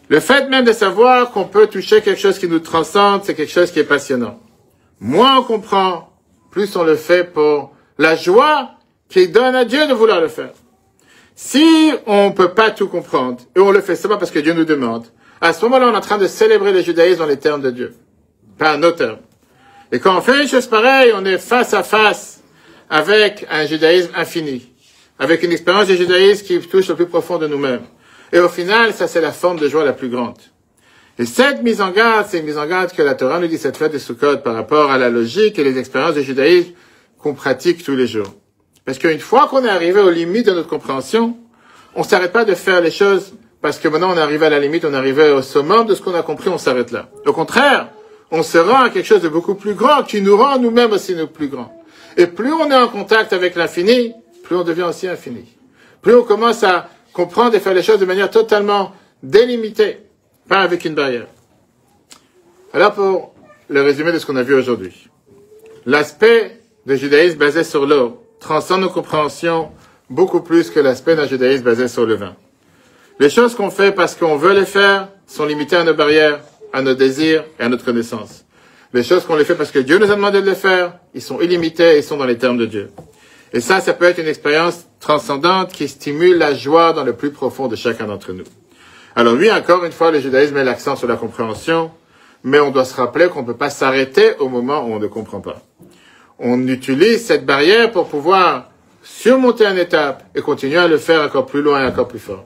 Le fait même de savoir qu'on peut toucher quelque chose qui nous transcende, c'est quelque chose qui est passionnant. Moins on comprend, plus on le fait pour la joie qu'il donne à Dieu de vouloir le faire. Si on peut pas tout comprendre, et on le fait seulement parce que Dieu nous demande, à ce moment-là, on est en train de célébrer le judaïsme dans les termes de Dieu. Pas à nos termes. Et quand on fait une chose pareille, on est face à face avec un judaïsme infini. Avec une expérience du judaïsme qui touche le plus profond de nous-mêmes. Et au final, ça c'est la forme de joie la plus grande. Et cette mise en garde, c'est une mise en garde que la Torah nous dit cette fête de Sukkot par rapport à la logique et les expériences du judaïsme qu'on pratique tous les jours. Parce qu'une fois qu'on est arrivé aux limites de notre compréhension, on s'arrête pas de faire les choses parce que maintenant on est arrivé à la limite, on est arrivé au summum de ce qu'on a compris, on s'arrête là. Au contraire, on se rend à quelque chose de beaucoup plus grand, qui nous rend nous-mêmes aussi nous plus grands. Et plus on est en contact avec l'infini, plus on devient aussi infini. Plus on commence à comprendre et faire les choses de manière totalement délimitée, pas avec une barrière. Alors pour le résumé de ce qu'on a vu aujourd'hui. L'aspect du judaïsme basé sur l'eau transcende nos compréhensions beaucoup plus que l'aspect d'un judaïsme basé sur le vin. Les choses qu'on fait parce qu'on veut les faire sont limitées à nos barrières, à nos désirs et à notre connaissance. Les choses qu'on les fait parce que Dieu nous a demandé de les faire, ils sont illimités et sont dans les termes de Dieu. Et ça peut être une expérience transcendante qui stimule la joie dans le plus profond de chacun d'entre nous. Alors oui, encore une fois, le judaïsme met l'accent sur la compréhension, mais on doit se rappeler qu'on ne peut pas s'arrêter au moment où on ne comprend pas. On utilise cette barrière pour pouvoir surmonter une étape et continuer à le faire encore plus loin et encore plus fort.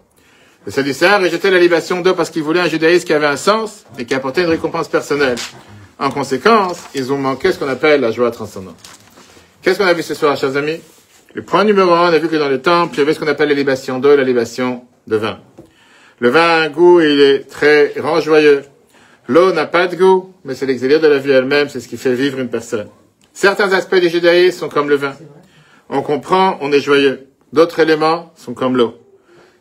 Les Sadducéens rejetaient la libation d'eau parce qu'ils voulaient un judaïsme qui avait un sens et qui apportait une récompense personnelle. En conséquence, ils ont manqué ce qu'on appelle la joie transcendante. Qu'est-ce qu'on a vu ce soir, chers amis? Le point numéro 1, on a vu que dans le temple, il y avait ce qu'on appelle la libation d'eau et la libation de vin. Le vin a un goût, il est très rend joyeux. L'eau n'a pas de goût, mais c'est l'exilé de la vie elle-même, c'est ce qui fait vivre une personne. Certains aspects du judaïsme sont comme le vin. On comprend, on est joyeux. D'autres éléments sont comme l'eau.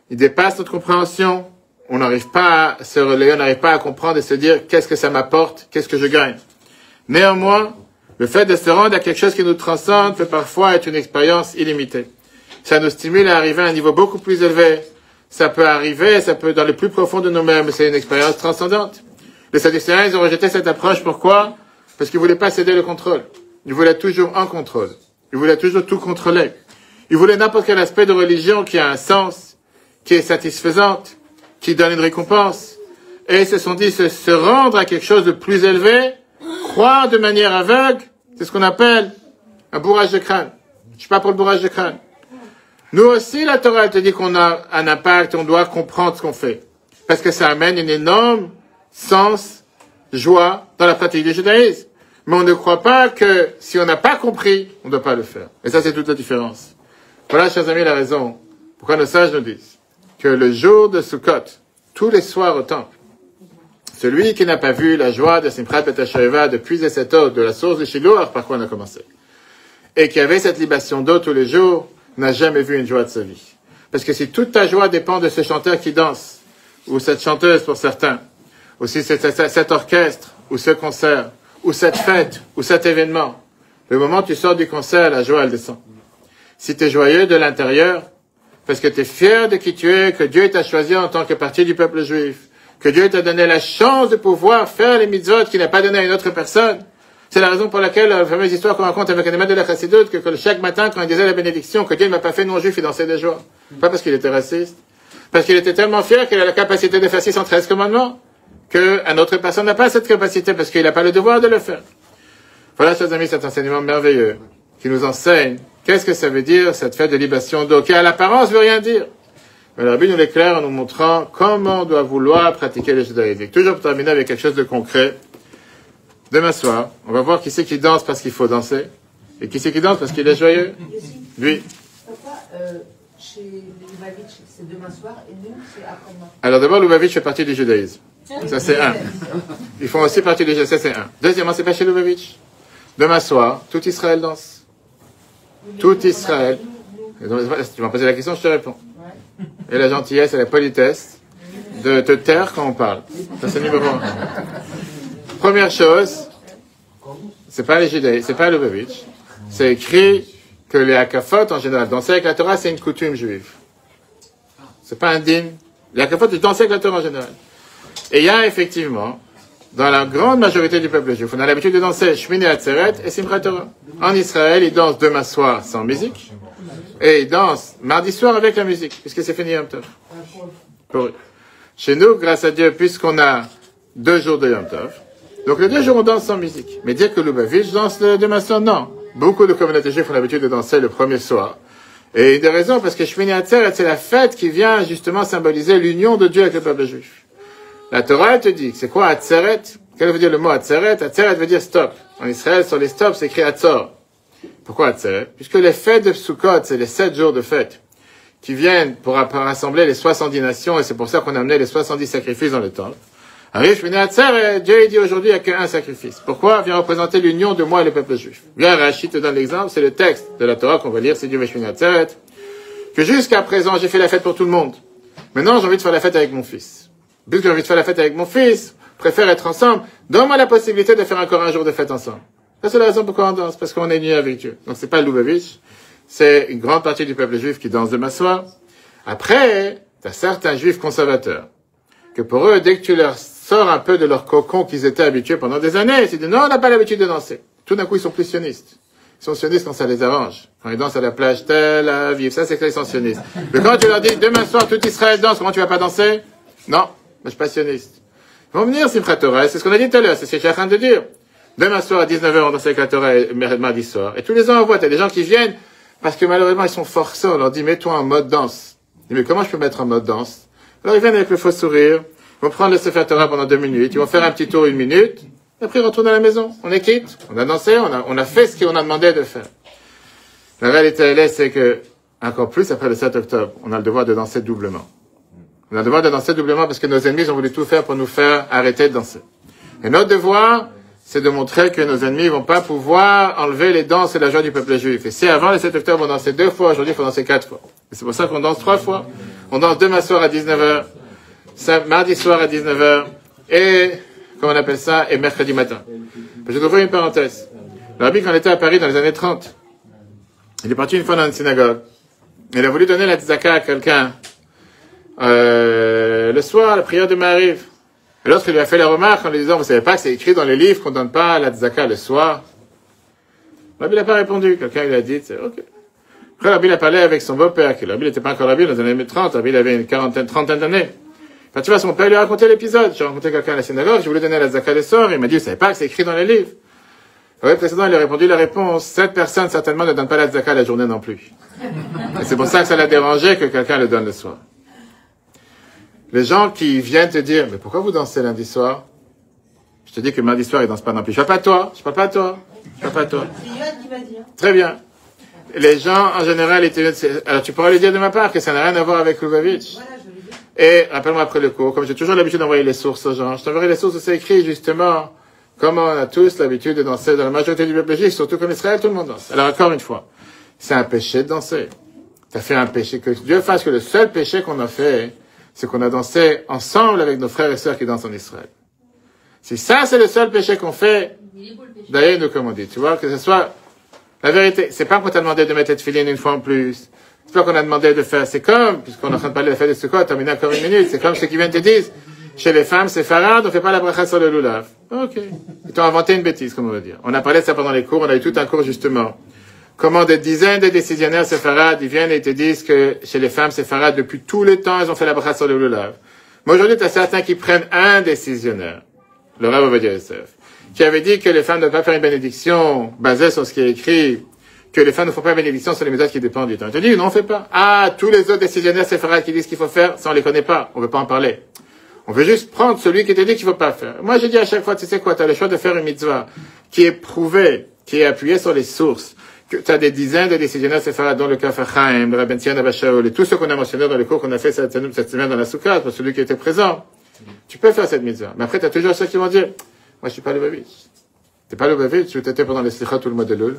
Ils dépassent notre compréhension. On n'arrive pas à se relayer, on n'arrive pas à comprendre et se dire qu'est-ce que ça m'apporte, qu'est-ce que je gagne. Néanmoins, le fait de se rendre à quelque chose qui nous transcende peut parfois être une expérience illimitée. Ça nous stimule à arriver à un niveau beaucoup plus élevé. Ça peut arriver, ça peut dans le plus profond de nous-mêmes, c'est une expérience transcendante. Les Sadducéens, ils ont rejeté cette approche. Pourquoi? Parce qu'ils voulaient pas céder le contrôle. Ils voulaient toujours un contrôle. Ils voulaient toujours tout contrôler. Ils voulaient n'importe quel aspect de religion qui a un sens, qui est satisfaisante, qui donne une récompense. Et ils se sont dit se rendre à quelque chose de plus élevé, croire de manière aveugle, c'est ce qu'on appelle un bourrage de crâne. Je suis pas pour le bourrage de crâne. Nous aussi, la Torah te dit qu'on a un impact, on doit comprendre ce qu'on fait. Parce que ça amène une énorme sens, joie dans la pratique du judaïsme. Mais on ne croit pas que si on n'a pas compris, on ne doit pas le faire. Et ça, c'est toute la différence. Voilà, chers amis, la raison pourquoi nos sages nous disent que le jour de Sukkot, tous les soirs au temple, celui qui n'a pas vu la joie de Simchat Beit HaShoeva de puiser cette eau de la source de Shiloh, par quoi on a commencé, et qui avait cette libation d'eau tous les jours, n'a jamais vu une joie de sa vie. Parce que si toute ta joie dépend de ce chanteur qui danse, ou cette chanteuse pour certains, ou si c'est cet orchestre, ou ce concert, ou cette fête, ou cet événement, le moment où tu sors du concert, la joie, elle descend. Si tu es joyeux de l'intérieur, parce que tu es fier de qui tu es, que Dieu t'a choisi en tant que partie du peuple juif, que Dieu t'a donné la chance de pouvoir faire les mitzvot qu'il n'a pas donné à une autre personne. C'est la raison pour laquelle la fameuse histoire qu'on raconte avec un élément de la Chassidut, que chaque matin, quand il disait la bénédiction, que Dieu ne m'a pas fait non-juif, il dansait de joie. Pas parce qu'il était raciste. Parce qu'il était tellement fier qu'il a la capacité de faire 613 commandements, qu'une autre personne n'a pas cette capacité, parce qu'il n'a pas le devoir de le faire. Voilà, chers amis, cet enseignement merveilleux, qui nous enseigne qu'est-ce que ça veut dire, cette fête de libation d'eau, qui à l'apparence veut rien dire. Mais le Rabbi nous l'éclaire en nous montrant comment on doit vouloir pratiquer le judaïsme. Toujours pour terminer avec quelque chose de concret. Demain soir, on va voir qui c'est qui danse parce qu'il faut danser, et qui c'est qui danse parce qu'il est joyeux. Lui.
Pourquoi chez les Lubavitch, c'est demain soir et nous, c'est après-demain?
Alors d'abord, Lubavitch fait partie du judaïsme. Ça, c'est un. Ils font aussi partie du judaïsme. Ça, c'est un. Deuxièmement, c'est pas chez Lubavitch. Demain soir, tout Israël danse. Tout Israël. Tu m'as posé la question, je te réponds. Et la gentillesse et la politesse de te taire quand on parle. Ça, c'est numéro un. Première chose, c'est pas les judaïsmes, c'est pas Lubavitch. C'est écrit que les hakafot, en général, danser avec la Torah, c'est une coutume juive. C'est pas un dîme. Les hakafot, ils dansent avec la Torah en général. Et il y a effectivement, dans la grande majorité du peuple juif, on a l'habitude de danser Shmini Atzeret et Simchat Torah. En Israël, ils dansent demain soir sans musique, et ils dansent mardi soir avec la musique, puisque c'est fini Yom Tov. Chez nous, grâce à Dieu, puisqu'on a 2 jours de Yom Tov, donc les 2 jours on danse sans musique. Mais dire que Lubavitch danse le demain soir, non. Beaucoup de communautés juives ont l'habitude de danser le premier soir. Et il y a des raisons, parce que Shmini Atzeret, c'est la fête qui vient justement symboliser l'union de Dieu avec le peuple juif. La Torah, elle te dit, c'est quoi Atzeret? Quel veut dire le mot Atzeret? Atzeret veut dire stop. En Israël, sur les stops, c'est écrit Atzor. Pourquoi Atzeret? Puisque les fêtes de Sukkot, c'est les 7 jours de fête qui viennent pour rassembler les 70 nations, et c'est pour ça qu'on a amené les 70 sacrifices dans le temple. Arrive Shmini Atzeret, Dieu dit aujourd'hui, il n'y a qu'un sacrifice. Pourquoi? Vient représenter l'union de moi et le peuple juif. Bien, Rachid te donne l'exemple, c'est le texte de la Torah qu'on va lire, c'est Dieu Shmini Atzeret, que jusqu'à présent, j'ai fait la fête pour tout le monde. Maintenant, j'ai envie de faire la fête avec mon fils. Puisque j'ai envie de faire la fête avec mon fils, préfère être ensemble, donne-moi la possibilité de faire encore un jour de fête ensemble. Ça, c'est la raison pourquoi on danse, parce qu'on est unis avec Dieu. Donc, c'est pas Lubavitch, c'est une grande partie du peuple juif qui danse demain soir. Après, t'as certains juifs conservateurs, que pour eux, dès que tu leur sors un peu de leur cocon qu'ils étaient habitués pendant des années, ils disent non, on n'a pas l'habitude de danser. Tout d'un coup, ils sont plus sionistes. Ils sont sionistes quand ça les arrange. Quand ils dansent à la plage Tel Aviv, ça c'est que ils sont sionistes. Mais quand tu leur dis demain soir, tout Israël danse, comment tu vas pas danser? Non. Moi, je suis pas sioniste. Ils vont venir, Simchat Torah, c'est ce qu'on a dit tout à l'heure, c'est ce que je suis en train de dire. Demain soir, à 19h, on danse avec la Torah et mardi soir. Et tous les ans, on voit, t'as des gens qui viennent, parce que malheureusement, ils sont forcés, on leur dit, mets-toi en mode danse. Ils disent, mais comment je peux mettre en mode danse? Alors, ils viennent avec le faux sourire, ils vont prendre le Sefer Torah pendant 2 minutes, ils vont faire un petit tour 1 minute, et après, ils retournent à la maison. On est quitte, on a dansé, on a fait ce qu'on a demandé de faire. La réalité, elle est, c'est que, encore plus, après le 7 octobre, on a le devoir de danser doublement. On a le devoir de danser doublement parce que nos ennemis ont voulu tout faire pour nous faire arrêter de danser. Et notre devoir, c'est de montrer que nos ennemis vont pas pouvoir enlever les danses et la joie du peuple juif. Et si avant le 7 octobre on dansait 2 fois, aujourd'hui il faut danser 4 fois. Et c'est pour ça qu'on danse 3 fois. On danse demain soir à 19h, mardi soir à 19h, et, comment on appelle ça, et mercredi matin. Je vais ouvrir une parenthèse. Le rabbi, quand il était à Paris dans les années 30, il est parti une fois dans une synagogue. Il a voulu donner la tzedaka à quelqu'un. Le soir, la prière de Maariv. Et l'autre, il lui a fait la remarque en lui disant, vous savez pas que c'est écrit dans les livres qu'on donne pas la tzedaka le soir? Rabbi n'a pas répondu. Quelqu'un lui a dit, c'est ok. Après, Rabbi a parlé avec son beau-père, qui Rabbi n'était pas encore Rabbi dans les années 30, Rabbi avait une trentaine d'années. Enfin, tu vois, son père lui a raconté l'épisode. J'ai rencontré quelqu'un à la synagogue, je voulais donner la tzedaka le soir, il m'a dit, vous savez pas que c'est écrit dans les livres? Le précédent, il lui a répondu la réponse, cette personne, certainement, ne donne pas la tzedaka la journée non plus. Et c'est pour ça que ça l'a dérangé que quelqu'un le donne le soir. Les gens qui viennent te dire, mais pourquoi vous dansez lundi soir? Je te dis que mardi soir, ils dansent pas non plus. Je parle pas à toi, je parle pas à toi, je parle pas à toi.
C'est Yoann qui va dire.
Très bien. Les gens, en général, alors tu pourras lui dire de ma part que ça n'a rien à voir avec Lubavitch.
Voilà, je vais dire.
Et rappelle-moi après le cours, comme j'ai toujours l'habitude d'envoyer les sources aux gens, je t'enverrai les sources où c'est écrit justement comment on a tous l'habitude de danser dans la majorité du peuple juif, surtout comme Israël, tout le monde danse. Alors encore une fois, c'est un péché de danser. T'as fait un péché, que Dieu fasse que le seul péché qu'on a fait, c'est qu'on a dansé ensemble avec nos frères et sœurs qui dansent en Israël. Si ça, c'est le seul péché qu'on fait, d'ailleurs, nous, comme on dit, tu vois, que ce soit, la vérité, c'est pas qu'on t'a demandé de mettre les tefilines une fois en plus. C'est pas qu'on a demandé de faire, c'est comme, puisqu'on est en train de parler de la fête de Sukkot, terminé encore 1 minute, c'est comme ceux qui viennent te disent, chez les femmes, c'est farad, on fait pas la bracha sur le lulav. Ok. Ils t'ont inventé une bêtise, comme on veut dire. On a parlé de ça pendant les cours, on a eu tout un cours, justement. Comment des dizaines de décisionnaires séfarades, ils viennent et te disent que chez les femmes séfarades, depuis tout le temps, ils ont fait la bracha sur le lulav. Mais aujourd'hui, tu as certains qui prennent un décisionnaire, le Rav Ovadia Yosef, qui avait dit que les femmes ne doivent pas faire une bénédiction basée sur ce qui est écrit, que les femmes ne font pas une bénédiction sur les méthodes qui dépendent du temps. Ils te disent, non, on fait pas. Ah, tous les autres décisionnaires séfarades qui disent qu'il faut faire, ça on les connaît pas, on veut pas en parler. On veut juste prendre celui qui te dit qu'il ne faut pas faire. Moi, je dis à chaque fois, tu sais quoi, tu as le choix de faire une mitzvah qui est prouvée, qui est appuyée sur les sources, que tu as des dizaines de décisionnaires séfarades, dont le Kaf HaChaim, le Rabben Tzia Abba Shaul, et tout ce qu'on a mentionné dans les cours qu'on a fait cette semaine dans la Soukha, pour celui qui était présent. Tu peux faire cette mitzvah. Mais après, tu as toujours ceux qui vont dire, moi, je suis pas Lubavitch. T'es pas Lubavitch, tu étais pendant les Slichot ou le mois de Lul.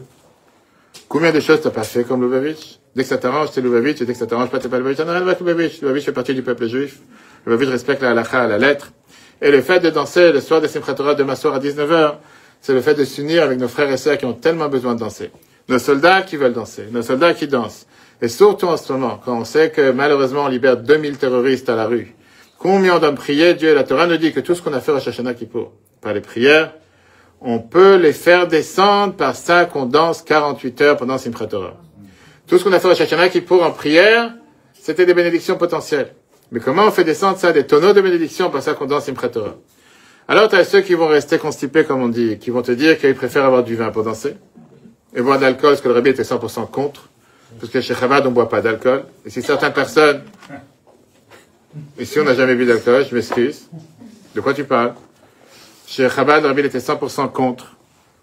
Combien de choses t'as pas fait comme Lubavitch? Dès que ça t'arrange, t'es Lubavitch, et dès que ça t'arrange pas, t'es pas Lubavitch. T'en as rien avec Lubavitch. Lubavitch fait partie du peuple juif. Lubavitch respecte la halakha à la lettre. Et le fait de danser le soir de Simchat Torah demain soir à 19h, c'est le fait de s'unir avec nos frères et sœurs qui ont tellement besoin de danser. Nos soldats qui veulent danser, nos soldats qui dansent. Et surtout en ce moment, quand on sait que malheureusement on libère 2000 terroristes à la rue. Combien on doit prier? Dieu, la Torah nous dit que tout ce qu'on a fait à Rosh Hashanah Kippour, par les prières, on peut les faire descendre par ça qu'on danse 48 heures pendant Simchat Torah. Tout ce qu'on a fait à Rosh Hashanah Kippour en prière, c'était des bénédictions potentielles. Mais comment on fait descendre ça, des tonneaux de bénédictions par ça qu'on danse Simchat Torah? Alors tu as ceux qui vont rester constipés, comme on dit, qui vont te dire qu'ils préfèrent avoir du vin pour danser, et boire de l'alcool, ce que le Rabbi était 100% contre, parce que chez Chabad, on ne boit pas d'alcool. Et si certaines personnes, ici on n'a jamais bu d'alcool, je m'excuse. De quoi tu parles? Chez Chabad, le Rabbi était 100% contre.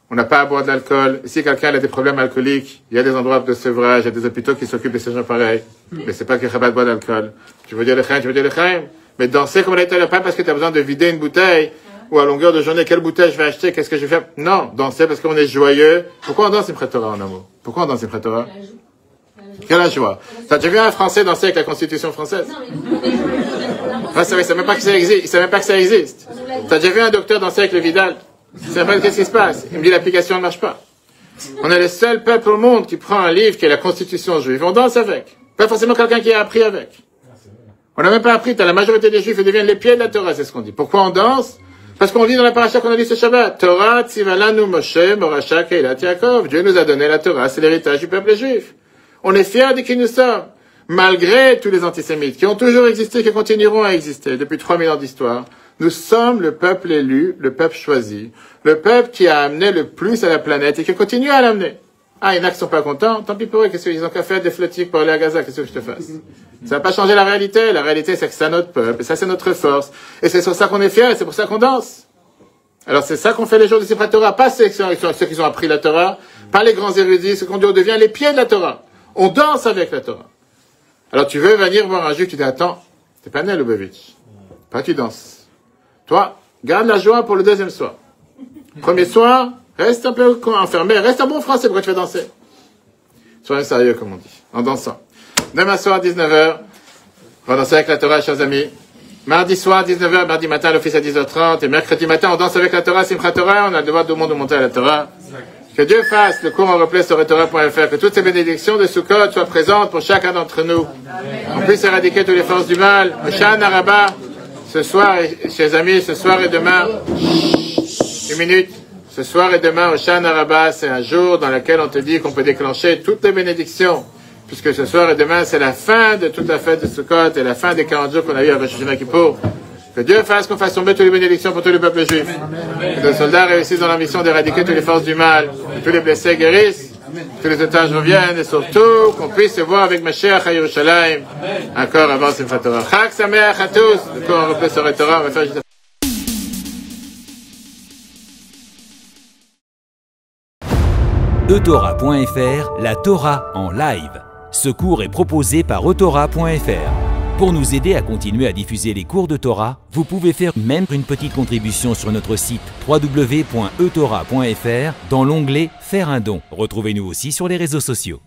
On n'a pas à boire de l'alcool. Si quelqu'un a des problèmes alcooliques, il y a des endroits de sevrage, il y a des hôpitaux qui s'occupent de ces gens pareils. Mais c'est pas que Chabad boit de l'alcool. Tu veux dire le chaim, mais danser comme on a été le pain parce que tu as besoin de vider une bouteille, ou à longueur de journée, quelle bouteille je vais acheter, qu'est-ce que je vais faire? Non, danser parce qu'on est joyeux. Pourquoi on danse Simchat Torah en amour? Pourquoi on danse Simchat Torah? Quelle joie. T'as déjà vu un Français danser avec la Constitution française? Ah, il sait même pas que ça existe. Il sait même pas que ça existe. T'as déjà vu un docteur danser avec le Vidal? Il sait pas qu'est-ce qui se passe. Il me dit l'application ne marche pas. On est le seul peuple au monde qui prend un livre qui est la Constitution juive. On danse avec. Pas forcément quelqu'un qui a appris avec. On n'a même pas appris. T'as la majorité des juifs qui deviennent les pieds de la Torah, c'est ce qu'on dit. Pourquoi on danse? Parce qu'on lit dans la paracha qu'on a lu ce Shabbat. Torah, Tzivalanu Moshe, Morasha, Keilat Yaakov. Dieu nous a donné la Torah, c'est l'héritage du peuple juif. On est fiers de qui nous sommes. Malgré tous les antisémites qui ont toujours existé, qui continueront à exister depuis 3000 ans d'histoire, nous sommes le peuple élu, le peuple choisi, le peuple qui a amené le plus à la planète et qui continue à l'amener. Ah, il y en a qui sont pas contents, tant pis pour eux, qu'est-ce qu'ils ont qu'à faire des flottiques pour aller à Gaza, qu'est-ce que je te fasse? Ça va pas changer la réalité c'est que c'est notre peuple, et ça c'est notre force, et c'est sur ça qu'on est fiers, et c'est pour ça qu'on danse. Alors c'est ça qu'on fait les jours de Simchat Torah, pas ceux qui ont appris la Torah, pas les grands érudits, ceux qu'on dit on devient les pieds de la Torah. On danse avec la Torah. Alors tu veux venir voir un juif, tu dis attends, t'es pas né Lubavitch, pas tu danses. Toi, garde la joie pour le deuxième soir. Premier soir, reste un peu enfermé, reste un bon français, pourquoi tu vas danser? Soyez sérieux comme on dit, en dansant. Demain soir, 19h, on va danser avec la Torah, chers amis. Mardi soir, 19h, mardi matin, l'office à 10h30, et mercredi matin, on danse avec la Torah, Simchat Torah, on a le devoir de monde de monter à la Torah. Que Dieu fasse le cours en replay sur Torah.fr, que toutes ces bénédictions de Sukkot soient présentes pour chacun d'entre nous. On puisse éradiquer toutes les forces du mal. Hoshana Rabbah, ce soir, chers amis, ce soir et demain, une minute, ce soir et demain, Hoshana Rabbah, c'est un jour dans lequel on te dit qu'on peut déclencher toutes les bénédictions, puisque ce soir et demain, c'est la fin de toute la fête de Sukkot et la fin des 40 jours qu'on a eu à Rosh Hashanah Kippour. Que Dieu fasse qu'on fasse tomber toutes les bénédictions pour tout le peuple juif. Que nos soldats réussissent dans la mission d'éradiquer toutes les forces du mal. Que tous les blessés guérissent. Que tous les otages reviennent. Et surtout, qu'on puisse se voir avec Mashiach à Yerushalayim. Encore avant Simchat Torah. Chag Sameach à tous. Du coup, on replace sur Torah. On va faire juste
Etora.fr, la Torah en live. Ce cours est proposé par Etora.fr. Pour nous aider à continuer à diffuser les cours de Torah, vous pouvez faire même une petite contribution sur notre site www.etora.fr dans l'onglet « Faire un don ». Retrouvez-nous aussi sur les réseaux sociaux.